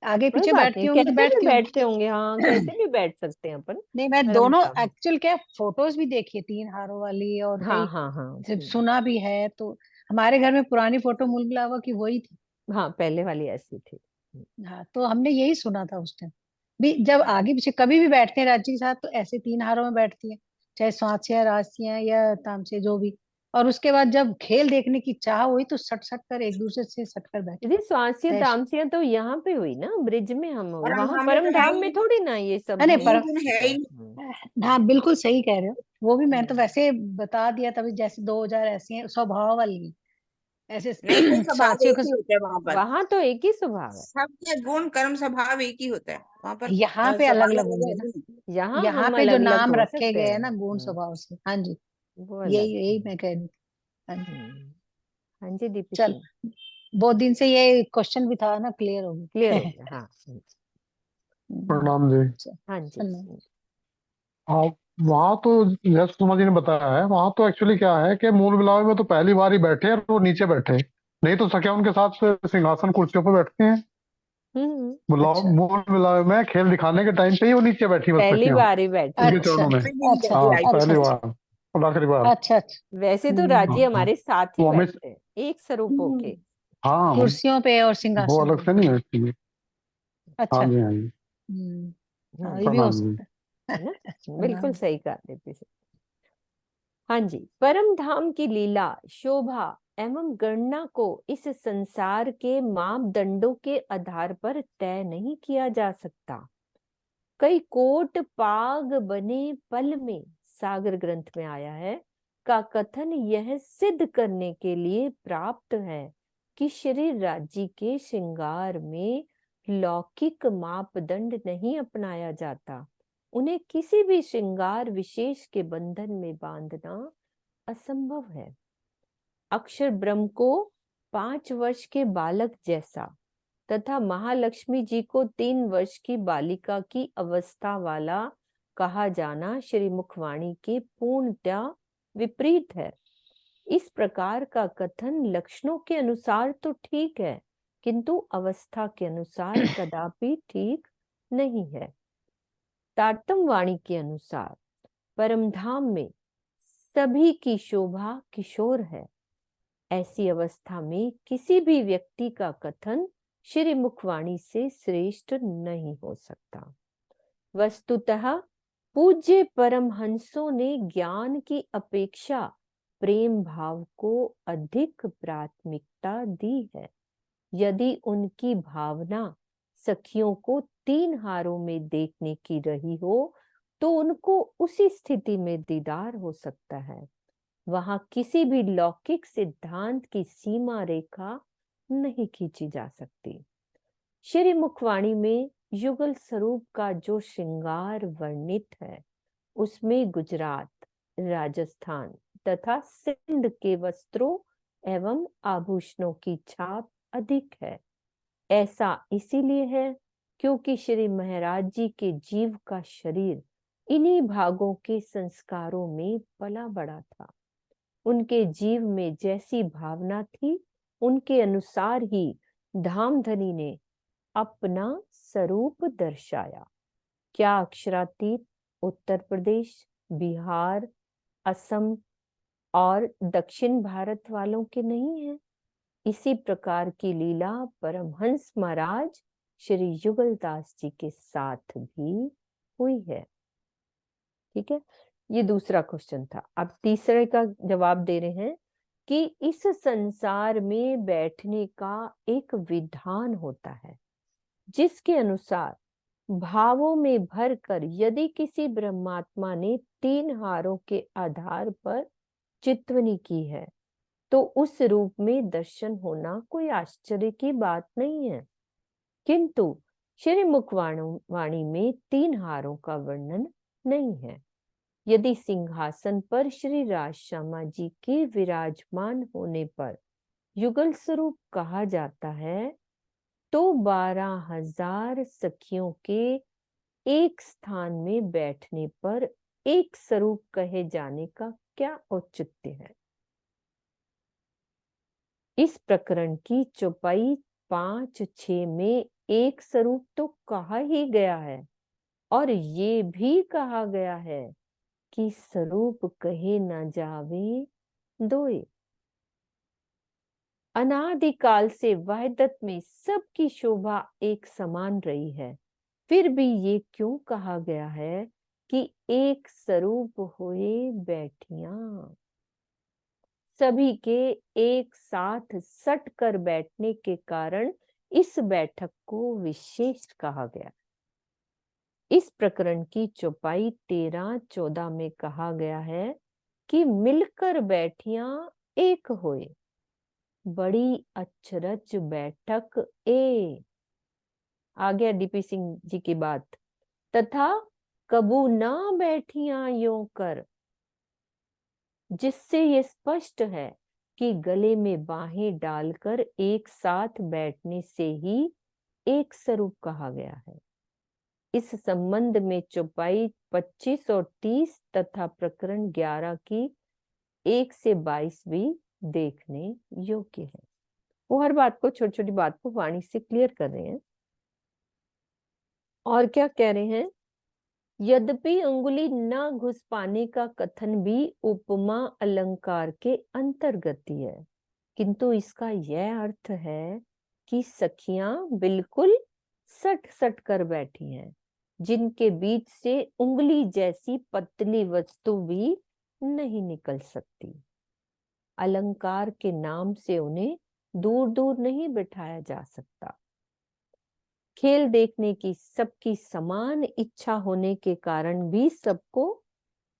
[SPEAKER 5] आगे
[SPEAKER 1] कोई
[SPEAKER 5] पीछे
[SPEAKER 1] बात
[SPEAKER 5] बैठती
[SPEAKER 1] नहीं,
[SPEAKER 5] होंगी तो
[SPEAKER 1] कैसे भी
[SPEAKER 5] बैठती होंगी।
[SPEAKER 1] बैठते होंगे। हाँ कैसे भी बैठ सकते हैं अपन।
[SPEAKER 5] नहीं, मैं
[SPEAKER 1] परम
[SPEAKER 5] दोनों
[SPEAKER 1] धाम।
[SPEAKER 5] एक्चुअल क्या फोटोज भी देखी है 3 हारों वाली, और
[SPEAKER 1] हाँ
[SPEAKER 5] कई
[SPEAKER 1] हाँ हाँ
[SPEAKER 5] जब सुना भी है, तो हमारे घर में पुरानी फोटो मूल मिलावा की वही थी।
[SPEAKER 1] हाँ पहले वाली ऐसी थी।
[SPEAKER 5] हाँ, तो हमने यही सुना था उस टाइम भी, जब आगे पीछे कभी भी बैठते हैं राज्य के साथ तो ऐसे 3 हारों में बैठती है, चाहे स्वांसियां, रासियां या तामसे जो भी, और उसके बाद जब खेल देखने की चाह हुई तो सट सट कर एक दूसरे से सट कर बैठे।
[SPEAKER 1] दीदी स्वांसी
[SPEAKER 5] दहशत।
[SPEAKER 1] तामसिया तो यहाँ पे हुई ना, ब्रिज में हम हुई,
[SPEAKER 2] और
[SPEAKER 1] वहां
[SPEAKER 2] हमें
[SPEAKER 1] परम
[SPEAKER 2] तो है
[SPEAKER 1] धाम
[SPEAKER 2] ही
[SPEAKER 1] में
[SPEAKER 2] नहीं,
[SPEAKER 1] थोड़ी ना ये सब
[SPEAKER 5] नहीं
[SPEAKER 1] है।
[SPEAKER 2] 3 दिन है ही नहीं।
[SPEAKER 5] हाँ बिल्कुल सही कह रहे हो, वो भी मैं तो वैसे बता दिया तभी, जैसे 2000 ऐसी हैं स्वभाव वाली, ऐसे
[SPEAKER 2] नहीं, वो स्वभाव
[SPEAKER 5] साथियों
[SPEAKER 2] एक
[SPEAKER 5] को।
[SPEAKER 2] ही होता है वहां पर।
[SPEAKER 1] वहां तो एक ही स्वभाव है,
[SPEAKER 2] सबके गुण कर्म स्वभाव एक ही होता है वहां पर।
[SPEAKER 5] यहाँ पे अलग
[SPEAKER 2] स्वभाव
[SPEAKER 5] अलग
[SPEAKER 2] अलग
[SPEAKER 5] होंगे ना,
[SPEAKER 2] है।
[SPEAKER 1] यहाँ
[SPEAKER 5] यहाँ
[SPEAKER 1] हम
[SPEAKER 5] पे जो
[SPEAKER 1] अलग अलग
[SPEAKER 5] नाम
[SPEAKER 1] हो
[SPEAKER 5] रखे
[SPEAKER 1] सकते
[SPEAKER 5] गए हैं
[SPEAKER 1] हैं।
[SPEAKER 5] ना गुण स्वभाव से, हाँ जी,
[SPEAKER 1] वो
[SPEAKER 5] यही
[SPEAKER 1] अलग।
[SPEAKER 5] यही मैं कह रही थी। हाँ जी।
[SPEAKER 1] हाँ जी दीपी
[SPEAKER 5] चल,
[SPEAKER 1] सिंह।
[SPEAKER 5] बहुत दिन से ये क्वेश्चन भी था ना, क्लियर हो
[SPEAKER 1] क्लियर हो
[SPEAKER 5] गया।
[SPEAKER 1] गया, हाँ।
[SPEAKER 6] प्रणाम जी।
[SPEAKER 1] हाँ जी।
[SPEAKER 5] चलो।
[SPEAKER 6] हाँ, वहाँ तो जैसे सुषमा जी ने बताया है, वहाँ तो एक्चुअली क्या है कि मूल मिलावे में तो पहली बार ही बैठे और वो नीचे बैठे, नहीं तो सखिया उनके साथ सिंहासन कुर्सियों पर बैठती हैं।
[SPEAKER 5] अच्छा
[SPEAKER 6] मूल मिलावे में खेल दिखाने के टाइम पे ही वो नीचे बैठी बस
[SPEAKER 1] पहली
[SPEAKER 6] सखियां
[SPEAKER 1] बार ही बैठी
[SPEAKER 6] उनके
[SPEAKER 1] है।
[SPEAKER 5] अच्छा
[SPEAKER 6] चरणों में।
[SPEAKER 2] कोई भी नहीं
[SPEAKER 5] अच्छा
[SPEAKER 2] बैठी
[SPEAKER 6] हाँ,
[SPEAKER 2] आज
[SPEAKER 5] अच्छा
[SPEAKER 6] पहली
[SPEAKER 5] अच्छा
[SPEAKER 6] बार और आखिरी बार।
[SPEAKER 5] अच्छा अच्छा।
[SPEAKER 1] वैसे तो
[SPEAKER 5] हम्म
[SPEAKER 1] राजी
[SPEAKER 6] हाँ,
[SPEAKER 1] हमारे साथ ही
[SPEAKER 6] तो हमें,
[SPEAKER 1] बैठते हैं, एक स्वरूप होके।
[SPEAKER 6] हाँ,
[SPEAKER 5] कुर्सियों पे और
[SPEAKER 6] वो
[SPEAKER 5] सिंहासन
[SPEAKER 6] अलग
[SPEAKER 5] पे।
[SPEAKER 6] से नहीं बैठती है। हाँ
[SPEAKER 5] अच्छा।
[SPEAKER 6] जी, हाँ जी।
[SPEAKER 5] हाँ, ये भी
[SPEAKER 1] हम्म,
[SPEAKER 5] हो
[SPEAKER 6] प्रणाम जी।
[SPEAKER 5] सकता है।
[SPEAKER 1] है ना, बिल्कुल
[SPEAKER 5] प्रणाम।
[SPEAKER 1] सही कहा दीपी सिंह। हाँ जी, परम धाम की लीला, शोभा एवं गणना को इस संसार के मापदंडों के आधार पर तय नहीं किया जा सकता। कई कोट पाग बने पल में, सागर ग्रंथ में आया है, का कथन यह सिद्ध करने के लिए प्राप्त है कि श्री राज्य के श्रृंगार में लौकिक मापदंड नहीं अपनाया जाता। उन्हें किसी भी श्रृंगार विशेष के बंधन में बांधना असंभव है। अक्षर ब्रह्म को 5 वर्ष के बालक जैसा तथा महालक्ष्मी जी को 3 वर्ष की बालिका की अवस्था वाला कहा जाना श्री मुखवाणी के पूर्णतया विपरीत है। इस प्रकार का कथन लक्षणों के अनुसार तो ठीक है, किंतु अवस्था के अनुसार कदापि ठीक नहीं है। तारतम वाणी के अनुसार परमधाम में सभी की शोभा किशोर है। ऐसी अवस्था में किसी भी व्यक्ति का कथन श्री मुखवाणी से श्रेष्ठ नहीं हो सकता। वस्तुतः पूज्य परमहंसों ने ज्ञान की अपेक्षा प्रेम भाव को अधिक प्राथमिकता दी है। यदि उनकी भावना सखियों को 3 हारों में देखने की रही हो तो उनको उसी स्थिति में दीदार हो सकता है। वहां किसी भी लौकिक सिद्धांत की सीमा रेखा नहीं खींची जा सकती। श्री मुखवाणी में युगल स्वरूप का जो श्रृंगार वर्णित है उसमें गुजरात, राजस्थान तथा सिंध के वस्त्रों एवं आभूषणों की छाप अधिक है। ऐसा इसीलिए है क्योंकि श्री महाराज जी के जीव का शरीर इन्हीं भागों के संस्कारों में पला बड़ा था। उनके जीव में जैसी भावना थी उनके अनुसार ही धामधनी ने अपना स्वरूप दर्शाया। क्या अक्षरातीत उत्तर प्रदेश, बिहार, असम और दक्षिण भारत वालों के नहीं है? इसी प्रकार की लीला परमहंस महाराज श्री युगलदास जी के साथ भी हुई है। ठीक है, ये दूसरा क्वेश्चन था। अब तीसरे का जवाब दे रहे हैं कि इस संसार में बैठने का एक विधान होता है जिसके अनुसार भावों में भरकर यदि किसी ब्रह्मात्मा ने 3 हारों के आधार पर चित्वनी की है तो उस रूप में दर्शन होना कोई आश्चर्य की बात नहीं है। किंतु श्री मुखवाणी में 3 हारों का वर्णन नहीं है। यदि सिंहासन पर श्री राज श्यामा जी के विराजमान होने पर युगल स्वरूप कहा जाता है तो 12,000 सखियों के एक स्थान में बैठने पर एक स्वरूप कहे जाने का क्या औचित्य है? इस प्रकरण की चौपाई 5-6 में एक स्वरूप तो कहा ही गया है और ये भी कहा गया है कि स्वरूप कहे न जावे दोए। अनादिकाल से वहदत में सबकी शोभा एक समान रही है, फिर भी ये क्यों कहा गया है कि एक स्वरूप होए बैठियां? सभी के एक साथ सट कर बैठने के कारण इस बैठक को विशेष कहा गया। इस प्रकरण की चौपाई 13-14 में कहा गया है कि मिलकर बैठियां एक होए, बड़ी अचरज बैठक ए। आ गया डीपी सिंह जी की बात। तथा कबू ना बैठियां यों कर, जिससे ये स्पष्ट है कि गले में बाहें डालकर एक साथ बैठने से ही एक स्वरूप कहा गया है। इस संबंध में चौपाई 25 और 30 तथा प्रकरण 11 की 1 से 22 भी देखने योग्य है। वो हर बात को, छोटी छोटी बात को वाणी से क्लियर कर रहे हैं। और क्या कह रहे हैं? यद्यपि अंगुली न घुस पाने का कथन भी उपमा अलंकार के अंतर्गत ही है, किंतु इसका यह अर्थ है कि सखियां बिल्कुल सट सट कर बैठी हैं, जिनके बीच से उंगली जैसी पतली वस्तु भी नहीं निकल सकती। अलंकार के नाम से उन्हें दूर दूर नहीं बिठाया जा सकता। खेल देखने की सबकी समान इच्छा होने के कारण भी सबको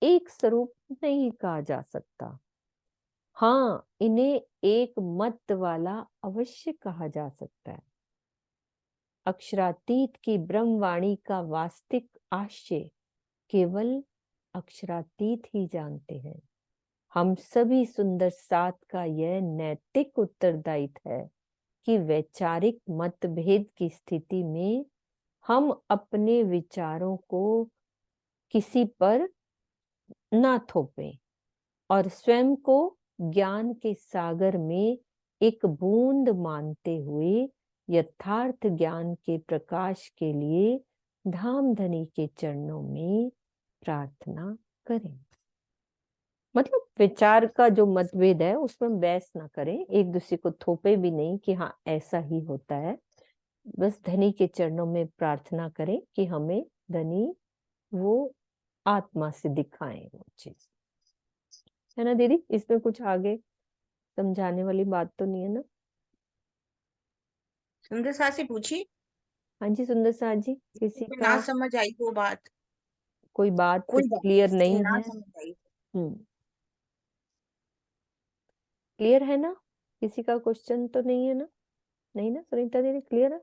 [SPEAKER 1] एक स्वरूप नहीं कहा जा सकता। हाँ, इन्हें एक मत वाला अवश्य कहा जा सकता है। अक्षरातीत की ब्रह्मवाणी का वास्तविक आशय केवल अक्षरातीत ही जानते हैं। हम सभी सुंदर साथ का यह नैतिक उत्तरदायित्व है कि वैचारिक मतभेद की स्थिति में हम अपने विचारों को किसी पर ना थोपें और स्वयं को ज्ञान के सागर में एक बूंद मानते हुए यथार्थ ज्ञान के प्रकाश के लिए धामधनी के चरणों में प्रार्थना करें। मतलब विचार का जो मतभेद है उसमें बहस ना करें, एक दूसरे को थोपे भी नहीं कि हाँ ऐसा ही होता है। बस धनी के चरणों में प्रार्थना करें कि हमें धनी वो आत्मा से दिखाएं वो चीज, है ना दीदी? इसमें कुछ आगे समझाने वाली बात तो नहीं है ना?
[SPEAKER 2] सुंदर सा से पूछी,
[SPEAKER 1] हाँ जी सुंदर साथ जी, किसी
[SPEAKER 2] मुझे
[SPEAKER 1] का
[SPEAKER 2] ना समझ आई वो बात,
[SPEAKER 1] कोई बात
[SPEAKER 2] कोई बात
[SPEAKER 1] क्लियर
[SPEAKER 2] मुझे
[SPEAKER 1] नहीं
[SPEAKER 2] ना
[SPEAKER 1] है?
[SPEAKER 2] समझ आई।
[SPEAKER 1] क्लियर है ना? किसी का क्वेश्चन तो नहीं है ना? नहीं ना सुनीता दीदी, क्लियर है?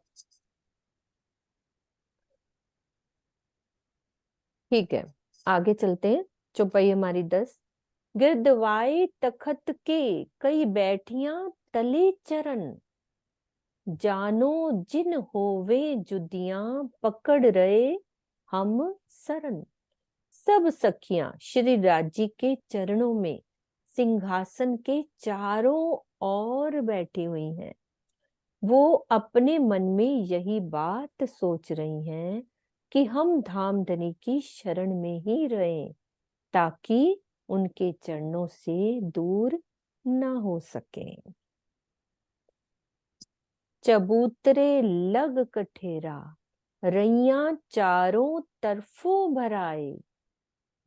[SPEAKER 1] ठीक है, आगे चलते हैं। चौपाई हमारी 10। गिरदवाए तखत के कई बैठियां तले चरण, जानो जिन होवे जुदियां पकड़ रहे हम शरण। सब सखियां श्री राज जी के चरणों में सिंहासन के चारों ओर बैठी हुई हैं। वो अपने मन में यही बात सोच रही हैं कि हम धामधनी की शरण में ही रहें, ताकि उनके चरणों से दूर ना हो सके। चबूतरे लग कठेरा, रैया चारों तरफों भराए,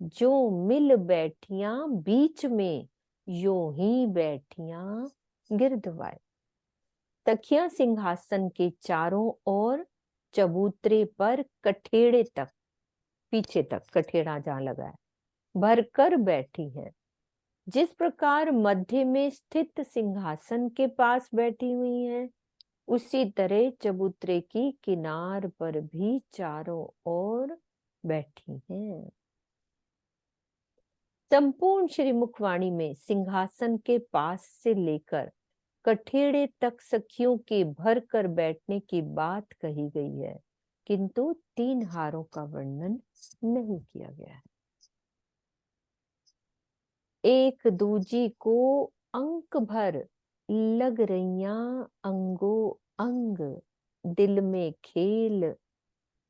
[SPEAKER 1] जो मिल बैठियां बीच में, यो ही बैठियां गिरधवाए। तकिया सिंहासन के चारों ओर, चबूतरे पर कठेड़े तक, पीछे तक कठेड़ा जहां लगा है, भरकर बैठी हैं। जिस प्रकार मध्य में स्थित सिंहासन के पास बैठी हुई हैं, उसी तरह चबूतरे की किनार पर भी चारों ओर बैठी हैं। संपूर्ण श्री मुखवाणी में सिंहासन के पास से लेकर कठेड़े तक सखियों के भर कर बैठने की बात कही गई है, किंतु 3 हारों का वर्णन नहीं किया गया है। एक दूजी को अंक भर लग रैया अंगो अंग, दिल में खेल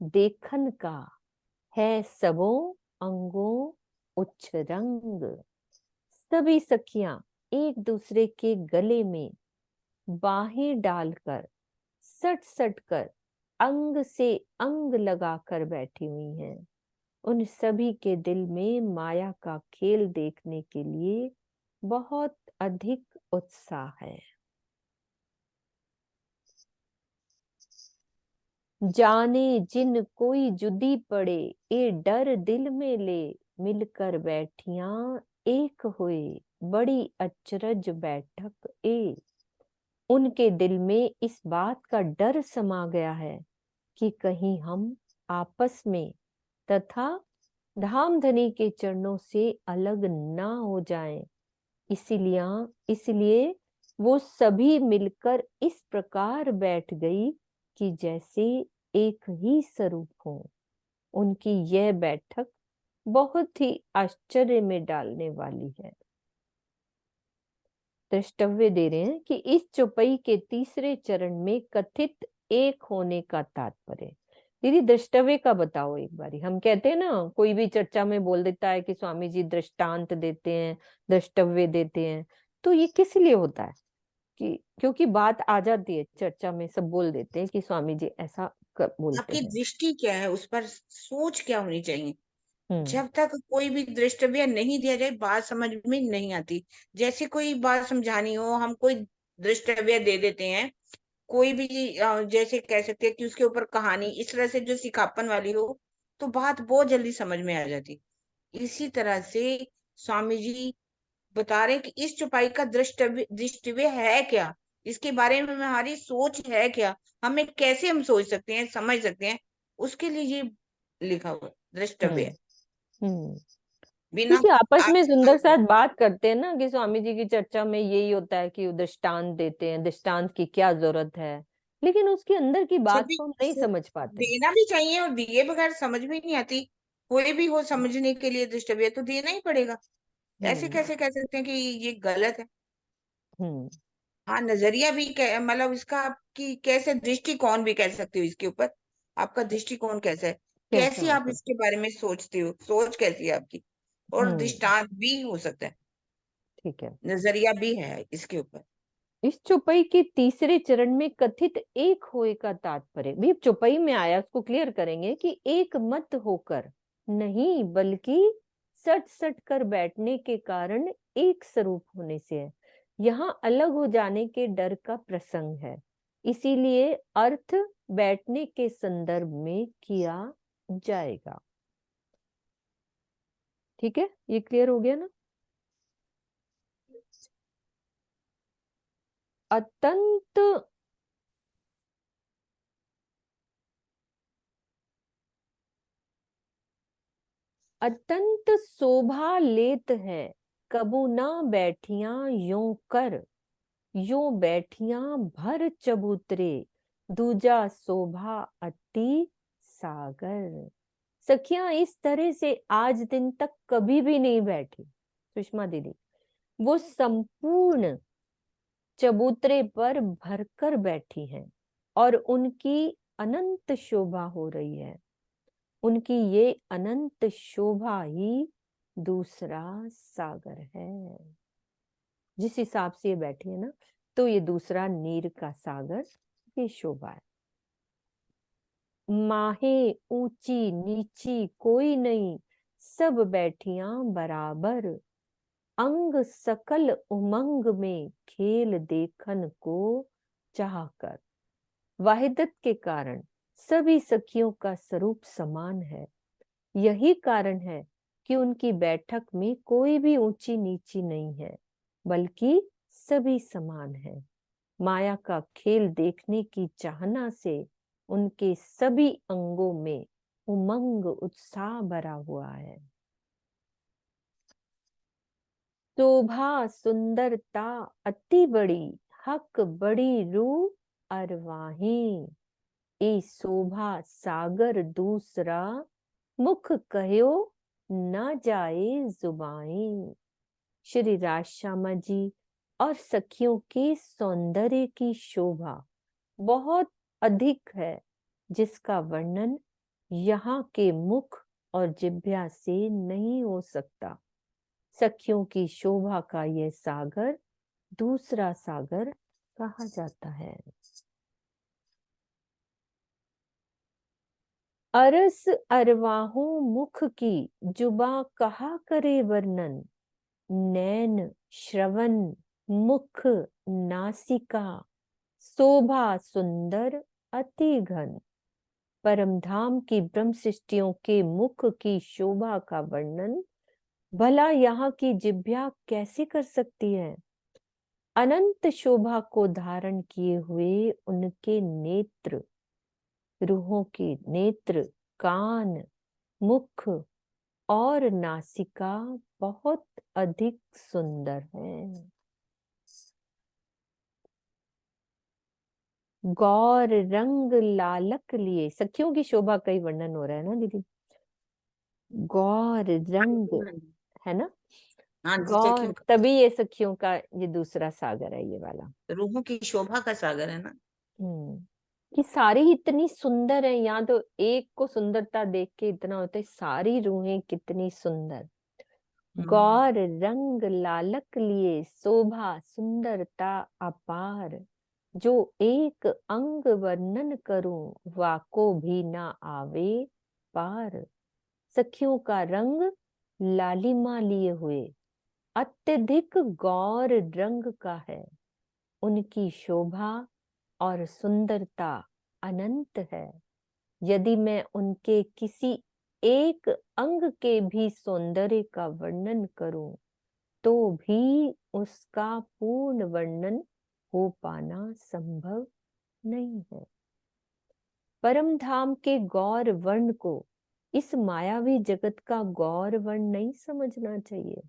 [SPEAKER 1] देखन का है सबों अंगों उच्च रंग। सभी सखियां एक दूसरे के गले में बाहें डालकर सट सट कर अंग से अंग लगाकर बैठी हुई हैं। उन सभी के दिल में माया का खेल देखने के लिए बहुत अधिक उत्साह है। जाने जिन कोई जुदी पड़े, ए डर दिल में ले, मिलकर बैठियां एक हुए, बड़ी अचरज बैठक ए। उनके दिल में इस बात का डर समा गया है कि कहीं हम आपस में तथा धामधनी के चरणों से अलग ना हो जाएं। इसलिए वो सभी मिलकर इस प्रकार बैठ गई कि जैसे एक ही स्वरूप हो। उनकी यह बैठक बहुत ही आश्चर्य में डालने वाली है। द्रष्टव्य दे रहे हैं कि इस चौपाई के तीसरे चरण में कथित एक होने का तात्पर्य। दीदी द्रष्टव्य का बताओ एक बारी। हम कहते हैं ना, कोई भी चर्चा में बोल देता है कि स्वामी जी दृष्टांत देते हैं, द्रष्टव्य देते हैं, तो ये किस लिए होता है? कि क्योंकि बात आ जाती है चर्चा में, सब बोल देते हैं कि स्वामी जी ऐसा बोलते
[SPEAKER 2] आपकी
[SPEAKER 1] हैं।
[SPEAKER 2] दृष्टि क्या है, उस पर सोच क्या होनी चाहिए।
[SPEAKER 1] हम्म
[SPEAKER 2] जब तक कोई भी दृष्टव्य नहीं दिया जाए, बात समझ में नहीं आती। जैसे कोई बात समझानी हो, हम कोई दृष्टव्य दे देते हैं, कोई भी जैसे कह सकते हैं कि उसके ऊपर कहानी इस तरह से जो सिखापन वाली हो, तो बात बहुत जल्दी समझ में आ जाती। इसी तरह से स्वामी जी बता रहे हैं कि इस चौपाई का दृष्टव्य है क्या, इसके बारे में हमारी सोच है क्या, हमें कैसे हम सोच सकते हैं, समझ सकते हैं, उसके लिए ये लिखा हुआ है,
[SPEAKER 1] हम्म
[SPEAKER 2] दृष्टव्य।
[SPEAKER 1] हम्म
[SPEAKER 2] बिना
[SPEAKER 1] क्योंकि आपस में सुंदर
[SPEAKER 2] आगे
[SPEAKER 1] साथ बात करते हैं ना कि स्वामी जी की चर्चा में यही होता है कि वो दृष्टांत देते हैं, दृष्टांत की क्या जरूरत है, लेकिन उसके अंदर की बात
[SPEAKER 2] सभी
[SPEAKER 1] को हम नहीं समझ पाते।
[SPEAKER 2] देना भी चाहिए, और दिए बगैर समझ में नहीं आती। कोई भी हो समझने के लिए दृष्टव्य तो देना ही पड़ेगा। ऐसे
[SPEAKER 1] हम्म
[SPEAKER 2] कैसे कह सकते हैं कि ये गलत है।
[SPEAKER 1] हम्म
[SPEAKER 2] हाँ, नजरिया भी मतलब इसका आपकी कैसे दृष्टिकोण भी कह सकते हो इसके ऊपर। आपका दृष्टिकोण कैसा है,
[SPEAKER 1] कैसा
[SPEAKER 2] कैसी
[SPEAKER 1] हो
[SPEAKER 2] आप
[SPEAKER 1] सकता।
[SPEAKER 2] इसके बारे में सोचते हो, सोच कैसी है आपकी। और दृष्टांत भी हो सकता है,
[SPEAKER 1] ठीक है।
[SPEAKER 2] नजरिया भी है इसके ऊपर।
[SPEAKER 1] इस चौपाई के तीसरे चरण में कथित एक होए का तात्पर्य भी चौपाई में आया, उसको क्लियर करेंगे कि एक मत होकर नहीं, बल्कि सट सट कर बैठने के कारण एक स्वरूप होने से है। यहाँ अलग हो जाने के डर का प्रसंग है, इसीलिए अर्थ बैठने के संदर्भ में किया जाएगा। ठीक है, ये क्लियर हो गया ना? अत्यंत अत्यंत शोभा लेत है कबू ना बैठियां यों कर, यों बैठियां भर चबूतरे, दूजा शोभा अति सागर। सखियां इस तरह से आज दिन तक कभी भी नहीं बैठी सुषमा दीदी। वो संपूर्ण चबूतरे पर भरकर बैठी हैं और उनकी अनंत शोभा हो रही है। उनकी ये अनंत शोभा ही दूसरा सागर है। जिस हिसाब से ये बैठी है ना, तो ये दूसरा नीर का सागर ये शोभा है। माहे ऊंची नीची कोई नहीं, सब बैठियां बराबर, अंग सकल उमंग में खेल देखन को चाहकर। वाहिदत के कारण सभी सखियों का स्वरूप समान है। यही कारण है कि उनकी बैठक में कोई भी ऊंची नीची नहीं है, बल्कि सभी समान है। माया का खेल देखने की चाहना से उनके सभी अंगों में उमंग उत्साह भरा हुआ है। शोभा सुंदरता अति बड़ी, हक बड़ी रू अरवाही। ए शोभा सागर दूसरा, मुख कहो न जाए जुबाई। श्री राजश्यामा जी और सखियों के सौंदर्य की शोभा बहुत अधिक है, जिसका वर्णन यहाँ के मुख और जिह्वा से नहीं हो सकता। सखियों की शोभा का यह सागर दूसरा सागर कहा जाता है। अरस अरवाहों मुख की, जुबा कहा करे वर्णन। नैन श्रवण मुख नासिका, शोभा सुंदर अति घन। परमधाम की ब्रह्म सृष्टियों के मुख की शोभा का वर्णन भला यहाँ की जिह्वा कैसे कर सकती है। अनंत शोभा को धारण किए हुए उनके नेत्र, रूहों के नेत्र, कान, मुख और नासिका बहुत अधिक सुंदर है। गौर रंग लालक लिए, सखियों की शोभा का ही वर्णन हो रहा है ना दीदी। गौर रंग है ना,
[SPEAKER 2] हाँ जी,
[SPEAKER 1] गौर,
[SPEAKER 2] सखियों का,
[SPEAKER 1] तभी ये सखियों का ये दूसरा सागर है ये वाला।
[SPEAKER 2] रूहों की शोभा का सागर है ना।
[SPEAKER 1] कि सारी इतनी सुंदर है, यहाँ तो एक को सुंदरता देख के इतना होता है, सारी रूहें कितनी सुंदर। गौर रंग लालक लिए, शोभा सुंदरता अपार। जो एक अंग वर्णन करूं, वाको भी ना आवे पार। सखियों का रंग लालिमा लिए हुए अत्यधिक गौर रंग का है। उनकी शोभा और सुंदरता अनंत है। यदि मैं उनके किसी एक अंग के भी सौंदर्य का वर्णन करूं, तो भी उसका पूर्ण वर्णन हो पाना संभव नहीं है। परम धाम के गौर वर्ण को इस मायावी जगत का गौर वर्ण नहीं समझना चाहिए।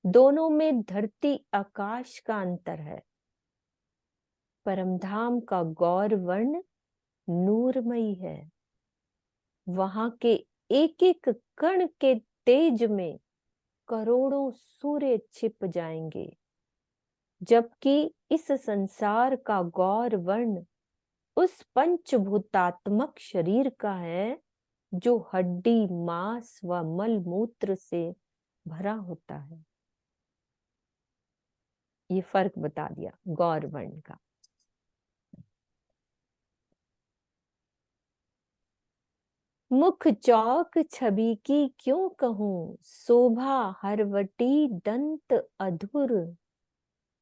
[SPEAKER 1] दोनों में धरती आकाश का अंतर है। परमधाम का गौर वर्ण नूरमयी है। वहां के एक एक कण के तेज में करोड़ों सूर्य छिप जाएंगे, जबकि इस संसार का गौर वर्ण उस पंचभूतात्मक शरीर का है, जो हड्डी, मांस व मल मूत्र से भरा होता है। ये फर्क बता दिया गौर वर्ण का। मुख चौक छवि की क्यों कहूं, शोभा हरवटी दंत अधुर।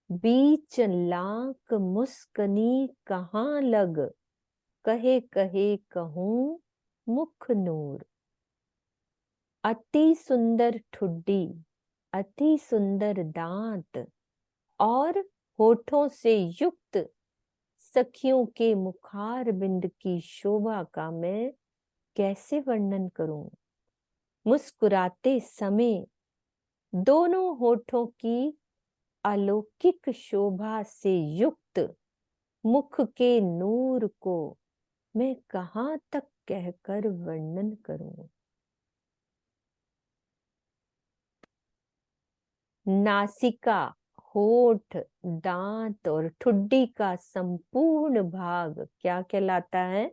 [SPEAKER 1] बीच लांक मुस्कनी कहाँ लग, कहे कहे कहूं मुख नूर। अति सुंदर ठुड्डी, अति सुंदर दांत और होठों से युक्त सखियों के मुखार बिंद की शोभा का मैं कैसे वर्णन करूं। मुस्कुराते समय दोनों होठों की अलौकिक शोभा से युक्त मुख के नूर को मैं कहाँ तक कहकर वर्णन करूं। नासिका, होठ, दांत और ठुड्डी का संपूर्ण भाग क्या कहलाता है?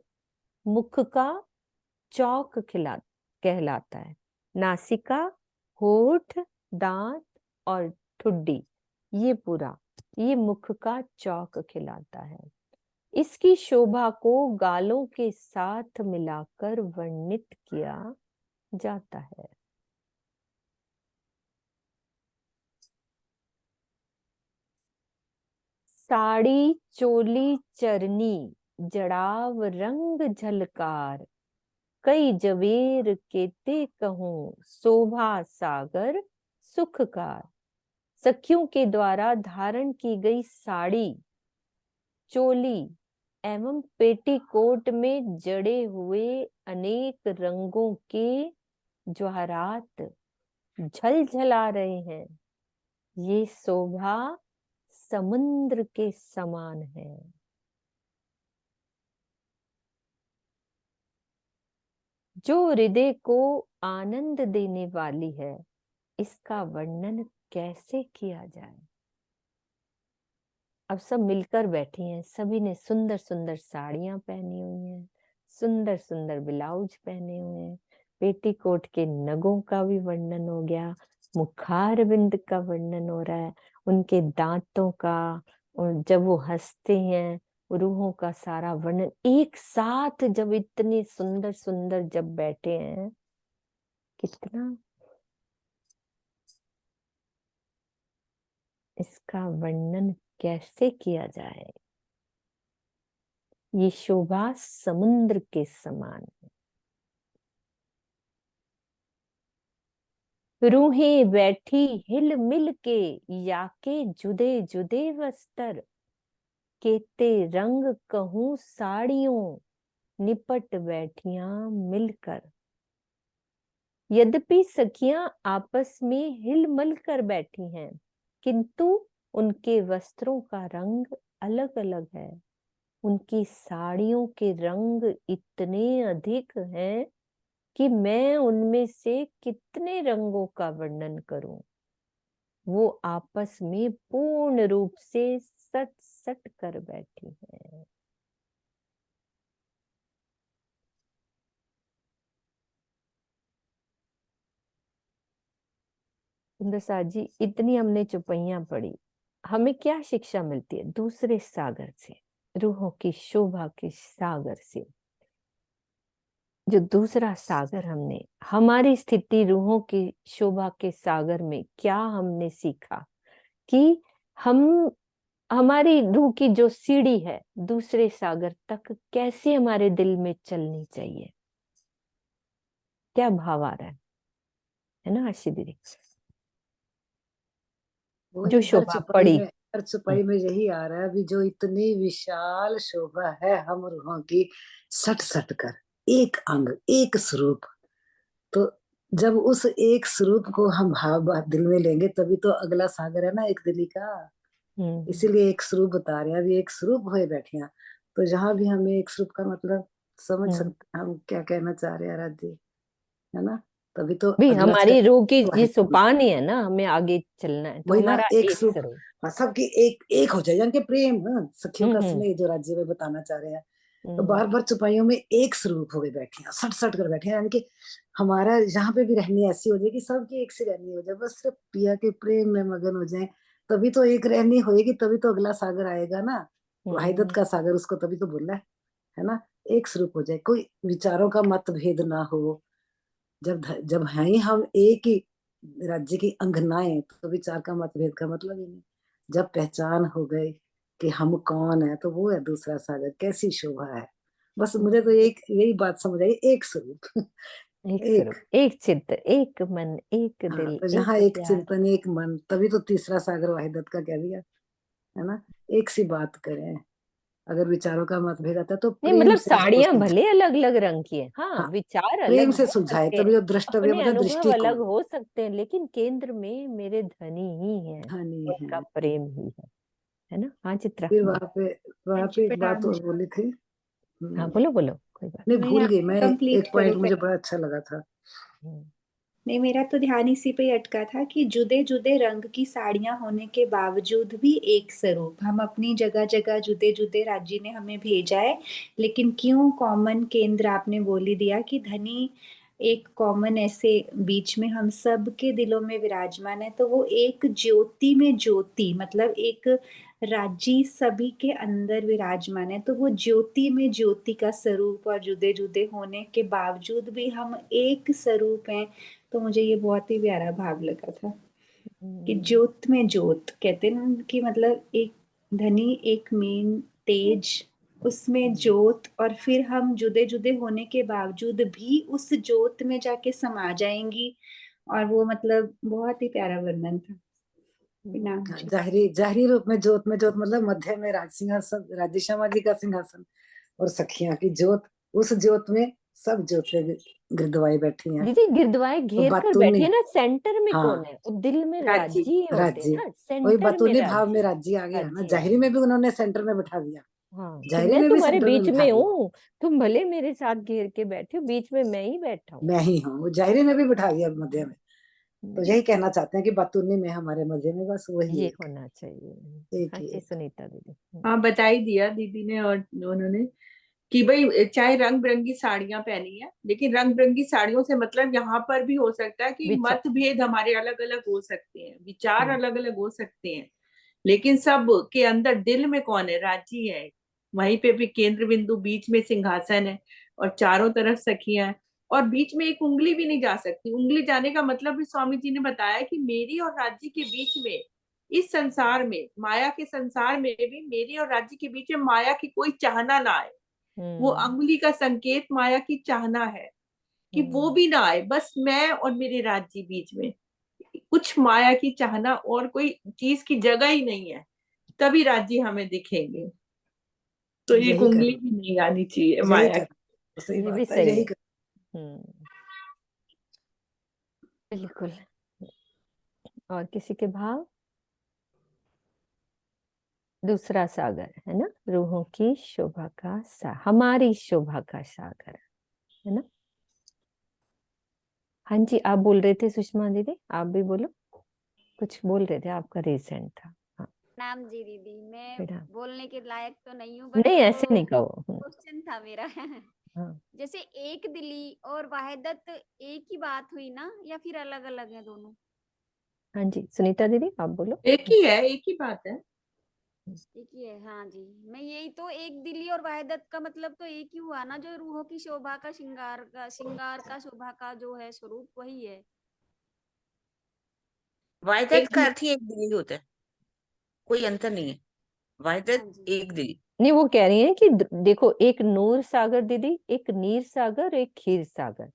[SPEAKER 1] मुख का चौक कहलाता है। नासिका, होठ, दांत और ठुड्डी, ये पूरा, ये मुख का चौक कहलाता है। इसकी शोभा को गालों के साथ मिलाकर वर्णित किया जाता है। साड़ी, चोली, चरनी, जड़ाव, रंग झलकार, कई जवेर केते कहूं, शोभा सागर सुखकार। सखियों के द्वारा धारण की गई साड़ी, चोली एवं पेटीकोट में जड़े हुए अनेक रंगों के जवाहरात झलझला रहे हैं। ये शोभा समुद्र के समान है। जो हृदय को आनंद देने वाली है, इसका वर्णन कैसे किया जाए। अब सब मिलकर बैठी हैं, सभी ने सुंदर सुंदर साड़ियां पहनी हुई हैं, सुंदर सुंदर ब्लाउज पहने हुए हैं, पेटीकोट के नगों का भी वर्णन हो गया, मुखार बिंद का वर्णन हो रहा है, उनके दांतों का, और जब वो हंसते हैं रूहों का सारा वर्णन एक साथ, जब इतने सुंदर सुंदर जब बैठे हैं, कितना इसका वर्णन कैसे किया जाए। ये शोभा समुद्र के समान है। रूहें बैठी हिल मिल के, याके जुदे जुदे वस्त्र, केते रंग कहूं साड़ियों, निपट बैठियां मिलकर। यद्यपि सखियां आपस में हिल मिल कर बैठी हैं, किंतु उनके वस्त्रों का रंग अलग अलग है। उनकी साड़ियों के रंग इतने अधिक हैं कि मैं उनमें से कितने रंगों का वर्णन करूं। वो आपस में पूर्ण रूप से सट सट कर बैठी हैं। सुंदर साथ जी, इतनी हमने चौपाइयां पढ़ी, हमें क्या शिक्षा मिलती है? दूसरे सागर से, रूहों की शोभा के सागर से, जो दूसरा सागर हमने, हमारी स्थिति रूहों की शोभा के सागर में क्या हमने सीखा कि हम, हमारी रूह की जो सीढ़ी है दूसरे सागर तक कैसे हमारे दिल में चलनी चाहिए। क्या भाव आ रहा है ना आशी दीदी? जो
[SPEAKER 7] वही
[SPEAKER 1] शोभा पड़ी।
[SPEAKER 7] हर चौपाई में यही आ रहा है अभी, जो इतनी विशाल शोभा है हम रूहों की, सट सट कर एक अंग एक स्वरूप। तो जब उस एक स्वरूप को हम भाव दिल में लेंगे तभी तो अगला सागर है ना एक दिली का। इसीलिए एक स्वरूप बता रहे हैं, अभी एक स्वरूप हुए बैठे हैं। तो जहां भी हमें एक स्वरूप का मतलब समझ सकते हैं हम क्या कहना चाह रहे हैं आराध्य, है ना। तभी तो
[SPEAKER 1] भी
[SPEAKER 7] अगला
[SPEAKER 1] हमारी रूह की ये
[SPEAKER 7] वाहिद
[SPEAKER 1] सोपान ही है ना, हमें आगे चलना है, तो
[SPEAKER 7] वही ना
[SPEAKER 1] हमारा
[SPEAKER 7] एक
[SPEAKER 1] एक
[SPEAKER 7] स्वरूप।
[SPEAKER 1] स्वरूप।
[SPEAKER 7] हाँ, सबकी एक एक हो जाए, यानी कि प्रेम, हाँ, सखियों का
[SPEAKER 1] हम्म
[SPEAKER 7] स्नेह जो राज्य में बताना चाह रहे हैं। तो
[SPEAKER 1] हम्म
[SPEAKER 7] बार बार चुपाइयों में एक स्वरूप हो गए बैठे हैं, सट सट कर बैठे हैं, यानी कि हमारा यहाँ पे भी रहनी ऐसी हो जाए कि सबकी एक सी रहनी हो जाए, बस सिर्फ पिया के प्रेम में मगन हो जाए। तभी तो एक रहनी होएगी, तभी तो अगला सागर आएगा ना, वाहिदत
[SPEAKER 1] हम्म
[SPEAKER 7] का सागर उसको तभी तो बोला है ना। एक स्वरूप हो जाए, कोई विचारों का मतभेद ना हो। जब है ही हम एक ही राज्य की अंगनाएं, तो विचार का मतभेद का मतलब ही नहीं। जब पहचान हो गई कि हम कौन है, तो वो है दूसरा सागर। कैसी शोभा है। बस मुझे तो एक यही बात समझ आई, एक स्वरूप
[SPEAKER 1] एक
[SPEAKER 7] एक।
[SPEAKER 1] स्वरूप, एक चित्त, एक मन, एक
[SPEAKER 7] हाँ,
[SPEAKER 1] दिल,
[SPEAKER 7] तो जहाँ
[SPEAKER 1] एक
[SPEAKER 7] एक
[SPEAKER 1] प्यार।
[SPEAKER 7] चिंतन एक मन, तभी तो तीसरा सागर वाहिदत का कह दिया है ना। एक सी बात करें, अगर विचारों का मतभेद आता है तो
[SPEAKER 1] नहीं
[SPEAKER 7] प्रेम
[SPEAKER 1] मतलब
[SPEAKER 7] से उसको
[SPEAKER 1] साड़ियां
[SPEAKER 7] सुलझाए।
[SPEAKER 1] भले अलग अलग रंग की है, हाँ
[SPEAKER 7] हाँ,
[SPEAKER 1] विचार अलग
[SPEAKER 7] प्रेम से
[SPEAKER 1] हो
[SPEAKER 7] सुलझाए,
[SPEAKER 1] सकते हैं,
[SPEAKER 7] तभी वो द्रष्टव्य
[SPEAKER 1] अपने
[SPEAKER 7] मतलब
[SPEAKER 1] अनुभव अलग
[SPEAKER 7] दृष्टिकोण
[SPEAKER 1] हो सकते हैं, लेकिन केंद्र में मेरे धनी ही है,
[SPEAKER 7] धनी
[SPEAKER 1] उनका
[SPEAKER 7] है।
[SPEAKER 1] प्रेम ही है ना। हाँ चित्रा
[SPEAKER 7] फिर
[SPEAKER 1] बोलो।
[SPEAKER 3] हाँ
[SPEAKER 7] वहां
[SPEAKER 3] जी,
[SPEAKER 7] पे एक बात
[SPEAKER 3] प्रणाम
[SPEAKER 7] और
[SPEAKER 3] जी।
[SPEAKER 7] बोली थी।
[SPEAKER 1] हाँ बोलो बोलो, कोई बात
[SPEAKER 7] नहीं,
[SPEAKER 3] मैं
[SPEAKER 7] भूल
[SPEAKER 3] यहाँ
[SPEAKER 7] गई मैं।
[SPEAKER 3] कंप्लीट
[SPEAKER 7] एक पॉइंट
[SPEAKER 3] करूँ
[SPEAKER 7] मुझे
[SPEAKER 3] पहले।
[SPEAKER 7] बड़ा अच्छा लगा था।
[SPEAKER 1] नहीं।
[SPEAKER 3] नहीं, मेरा तो ध्यान इसी पे ही अटका था कि जुदे जुदे रंग की साड़ियां होने के बावजूद भी एक स्वरूप, हम अपनी जगह जगह जुदे जुदे राज्य ने हमें भेजा है, लेकिन क्यों कॉमन केंद्र आपने बोल ही दिया कि धनी एक कॉमन ऐसे बीच में हम सब के दिलों में विराजमान है, तो वो एक ज्योति में ज्योति मतलब एक राज्य सभी के अंदर विराजमान है, तो वो ज्योति में ज्योति का स्वरूप और जुदे जुदे होने के बावजूद भी हम एक स्वरूप हैं। तो मुझे ये बहुत ही प्यारा भाव लगा था कि ज्योत में ज्योत कहते हैं ना कि मतलब एक धनी एक मेन तेज, उसमें ज्योत, और फिर हम जुदे जुदे होने के बावजूद भी उस ज्योत में जाके समा जाएंगी। और वो मतलब बहुत ही प्यारा वर्णन था। प्रणाम
[SPEAKER 7] हाँ,
[SPEAKER 3] जी।
[SPEAKER 7] जाहिरी रूप में ज्योत मतलब मध्य में राज सिंहासन, राधेश्यामा जी का सिंहासन और सखियां की ज्योत, उस ज्योत में सब ज्योतें गिरदवाई बैठी हैं।
[SPEAKER 1] दीदी गिरदवाई
[SPEAKER 7] तो
[SPEAKER 1] घेर कर
[SPEAKER 7] बातूनी,
[SPEAKER 1] बैठे ना, सेंटर में कौन
[SPEAKER 7] हाँ
[SPEAKER 1] है, वो दिल में
[SPEAKER 4] राज्य।
[SPEAKER 1] राजी होते हैं
[SPEAKER 7] राज्य,
[SPEAKER 1] ना,
[SPEAKER 7] वही
[SPEAKER 1] सेंटर में
[SPEAKER 7] बतूनी भाव में
[SPEAKER 1] राजी।
[SPEAKER 7] राज्य आ गया ना।
[SPEAKER 1] राजी आ
[SPEAKER 7] जाहिरी
[SPEAKER 1] गए।
[SPEAKER 7] में भी उन्होंने सेंटर में बिठा दिया,
[SPEAKER 1] हाँ कि
[SPEAKER 7] जाहिरी
[SPEAKER 1] मैं
[SPEAKER 7] में भी
[SPEAKER 1] तुम्हारे
[SPEAKER 7] सेंटर में
[SPEAKER 1] बीच
[SPEAKER 7] बिठा
[SPEAKER 1] में
[SPEAKER 7] दिया।
[SPEAKER 1] हूँ, तुम भले मेरे साथ घेर के बैठे हो, बीच में मैं ही बैठा हूँ।
[SPEAKER 7] मैं ही हूँ, वो जाहिरी में भी बिठा दिया मध्य में। तो
[SPEAKER 1] हम्म,
[SPEAKER 7] यही कहना चाहते हैं कि बातूनी में हमारे मध्य में बस वही
[SPEAKER 1] ये
[SPEAKER 7] एक
[SPEAKER 1] होना चाहिए।
[SPEAKER 7] एक
[SPEAKER 1] हाँ
[SPEAKER 7] ही
[SPEAKER 1] जी
[SPEAKER 7] एक।
[SPEAKER 1] सुनीता दीदी।
[SPEAKER 4] हाँ, बता ही दिया दीदी ने और उन्होंने कि भाई चाहे रंग बिरंगी साड़ियां पहनी है, लेकिन रंग बिरंगी साड़ियों से मतलब यहाँ पर भी हो सकता है कि
[SPEAKER 1] विचार।
[SPEAKER 4] मतभेद हमारे अलग अलग हो सकते हैं, विचार
[SPEAKER 1] हम्म,
[SPEAKER 4] अलग अलग हो सकते हैं, लेकिन सब के अंदर दिल में कौन है, राजी है। वहीं पे भी केंद्र बिंदु, बीच में सिंहासन है और चारों तरफ सखियां हैं, और बीच में एक उंगली भी नहीं जा सकती। उंगली जाने का मतलब भी स्वामी जी ने बताया कि मेरी और राज्य के बीच में, इस संसार में, माया के संसार में भी मेरी और राज्य के बीच में माया की कोई चाहना ना आए। वो
[SPEAKER 1] हम्म,
[SPEAKER 4] अंगुली का संकेत माया की चाहना है कि वो
[SPEAKER 1] हम्म,
[SPEAKER 4] भी ना आए, बस मैं और मेरे राज्य बीच में कुछ माया की चाहना और कोई चीज की जगह ही नहीं है, तभी राज्य हमें दिखेंगे। तो एक
[SPEAKER 7] यही कर
[SPEAKER 4] उंगली भी नहीं आनी चाहिए
[SPEAKER 7] यही
[SPEAKER 4] माया
[SPEAKER 7] कर
[SPEAKER 4] की।
[SPEAKER 7] सही
[SPEAKER 1] ये भी
[SPEAKER 7] बात है,
[SPEAKER 1] सही
[SPEAKER 7] यही
[SPEAKER 1] है।
[SPEAKER 7] कर।
[SPEAKER 1] हम्म, बिल्कुल। और किसी के भाव। दूसरा सागर है ना, रूहों की शोभा का हमारी शोभा का सागर है ना। हाँ जी आप बोल रहे थे सुषमा दीदी, आप भी बोलो, कुछ बोल रहे थे, आपका रीसेंट था। हाँ
[SPEAKER 8] नाम जी दीदी, मैं
[SPEAKER 1] बेटा।
[SPEAKER 8] बोलने के लायक तो नहीं हूँ, बट
[SPEAKER 1] नहीं ऐसे नहीं कहो।
[SPEAKER 8] क्वेश्चन था मेरा।
[SPEAKER 1] हाँ
[SPEAKER 8] जैसे एक दिली और वहदत एक ही बात हुई ना, या फिर अलग अलग है दोनों?
[SPEAKER 1] हाँ जी सुनीता दीदी आप बोलो।
[SPEAKER 4] एक ही है, एक ही बात है।
[SPEAKER 8] एक ही है, हाँ जी। मैं यही तो, एक दिली और वहदत का मतलब तो एक ही हुआ ना, जो रूहों की शोभा का श्रृंगार का शोभा का जो है स्वरूप वही है।
[SPEAKER 2] वाहिदत
[SPEAKER 4] एक
[SPEAKER 2] का
[SPEAKER 4] ही।
[SPEAKER 2] अर्थ ही एक दिल ही होता है, कोई अंतर नहीं है।
[SPEAKER 8] हाँ
[SPEAKER 2] वाहिदत
[SPEAKER 8] जी।
[SPEAKER 2] एक दिल।
[SPEAKER 1] नहीं वो कह रही हैं कि देखो, एक नूर सागर दीदी, एक नीर सागर, एक खीर सागर।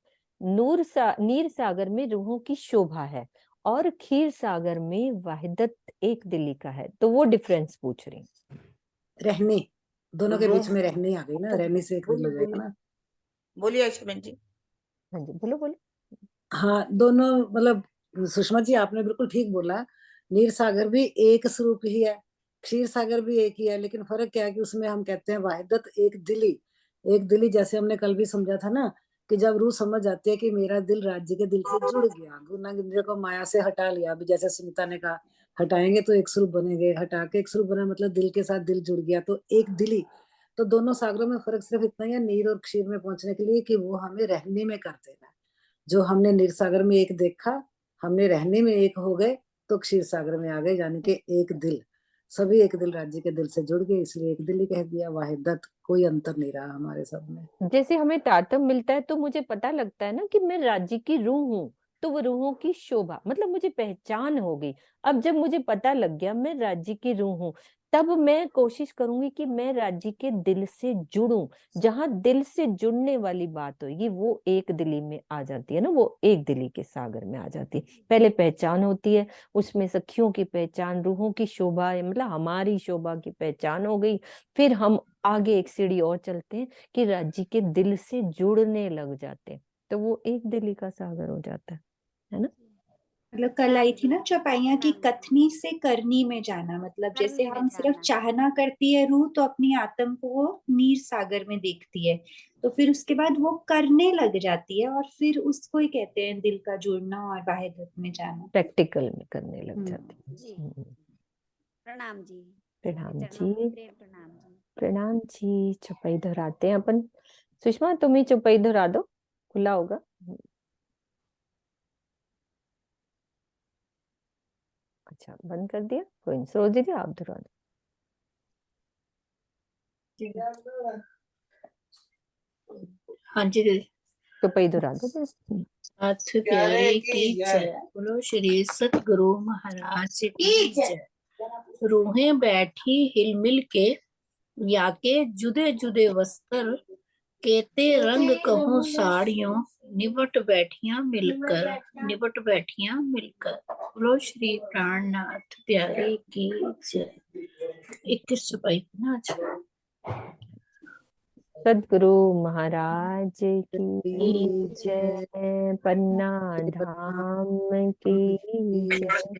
[SPEAKER 1] नीर सागर में रूहों की शोभा है, और खीर सागर में वहदत एक दिली का है, तो वो डिफरेंस पूछ रही हैं।
[SPEAKER 7] रहने, दोनों के बीच
[SPEAKER 2] रूह
[SPEAKER 7] में रहने आ गई ना,
[SPEAKER 2] तो
[SPEAKER 7] रहने से एक दिल हो
[SPEAKER 2] बोलिए
[SPEAKER 7] जाएगा
[SPEAKER 2] बोलिए
[SPEAKER 7] ना।
[SPEAKER 2] बोलिए अश्विन जी।
[SPEAKER 1] हाँ जी बोलो बोलो।
[SPEAKER 7] हाँ, दोनों मतलब सुषमा जी आपने बिल्कुल ठीक बोला। नीर सागर भी एक स्वरूप ही है, क्षीर सागर भी एक ही है, लेकिन फर्क क्या है कि उसमें हम कहते हैं वाहिदत एक दिली। एक दिली जैसे हमने कल भी समझा था ना, कि जब रूह समझ जाती है कि मेरा दिल राज्य के दिल से जुड़ गया, गुना इंद्रियों को माया से हटा लिया, अभी जैसे सुनीता ने कहा हटाएंगे तो एक स्वरूप बनेंगे, हटा के एक स्वरूप बना मतलब दिल के साथ दिल जुड़ गया, तो एक दिली। तो दोनों सागरों में फर्क सिर्फ इतना ही है, नीर और क्षीर में पहुंचने के लिए, कि वो हमें रहने में करते हैं। जो हमने नीर सागर में एक देखा, हमने रहने में एक हो गए, तो क्षीर सागर में आ गए, यानी कि एक दिल। सभी एक दिल राज्य के दिल से जुड़ गए, इसलिए एक दिल ही कह दिया। वाहिदत, कोई अंतर नहीं रहा हमारे सब में।
[SPEAKER 1] जैसे हमें तारतम्य मिलता है तो मुझे पता लगता है ना कि मैं राज्य की रूह हूँ, तो वो रूहों की शोभा, मतलब मुझे पहचान हो गई। अब जब मुझे पता लग गया मैं राज्य की रूह हूँ, तब मैं कोशिश करूंगी कि मैं राज्य के दिल से जुड़ूं। जहां दिल से जुड़ने वाली बात होगी वो एक दिली में आ जाती है ना, वो एक दिली के सागर में आ जाती है। पहले पहचान होती है, उसमें सखियों की पहचान, रूहों की शोभा है, मतलब हमारी शोभा की पहचान हो गई। फिर हम आगे एक सीढ़ी और चलते हैं कि राज्य के दिल से जुड़ने लग जाते हैं, तो वो एक दिली का सागर हो जाता है ना।
[SPEAKER 9] मतलब कल आई थी ना चौपाइयाँ की
[SPEAKER 8] प्रणाम जी।
[SPEAKER 9] कथनी से करनी में जाना, मतलब जैसे
[SPEAKER 8] करनी में
[SPEAKER 9] हम सिर्फ
[SPEAKER 8] जाना।
[SPEAKER 9] चाहना करती है रूह तो अपनी आत्म को वो नीर सागर में देखती है, तो फिर उसके बाद वो करने लग जाती है और फिर उसको ही कहते हैं दिल का जुड़ना और वाहिदत में जाना।
[SPEAKER 1] प्रैक्टिकल में करने लग
[SPEAKER 9] हम्म।
[SPEAKER 1] जाते
[SPEAKER 8] जी
[SPEAKER 1] हैं।
[SPEAKER 8] प्रणाम जी।
[SPEAKER 1] प्रणाम
[SPEAKER 8] चरणों में
[SPEAKER 1] जी।
[SPEAKER 8] प्रेम प्रणाम जी।
[SPEAKER 1] प्रणाम जी। चौपाई दोहराते हैं अपन। सुषमा तुम ही चौपाई दोहरा दो, खुला होगा। अच्छा बंद कर दिया, कोई नहीं, सरोज दीदी आप दोहरा दो।
[SPEAKER 4] हाँ जी दीदी।
[SPEAKER 1] चौपाई दोहरा दो।
[SPEAKER 4] नाथ प्यारे की जय। बोलो श्री सतगुरु महाराज की जय। रूहें बैठी हिलमिल के, याके जुदे जुदे वस्त्र, केते रंग कहूँ साड़ियों, निबट बैठियां मिलकर, निबट बैठियां मिलकर। बोलो श्री प्राणनाथ प्यारे की जय। 21 चौपाई ना आज।
[SPEAKER 1] सदगुरु महाराज की जय। पन्ना धाम की जय।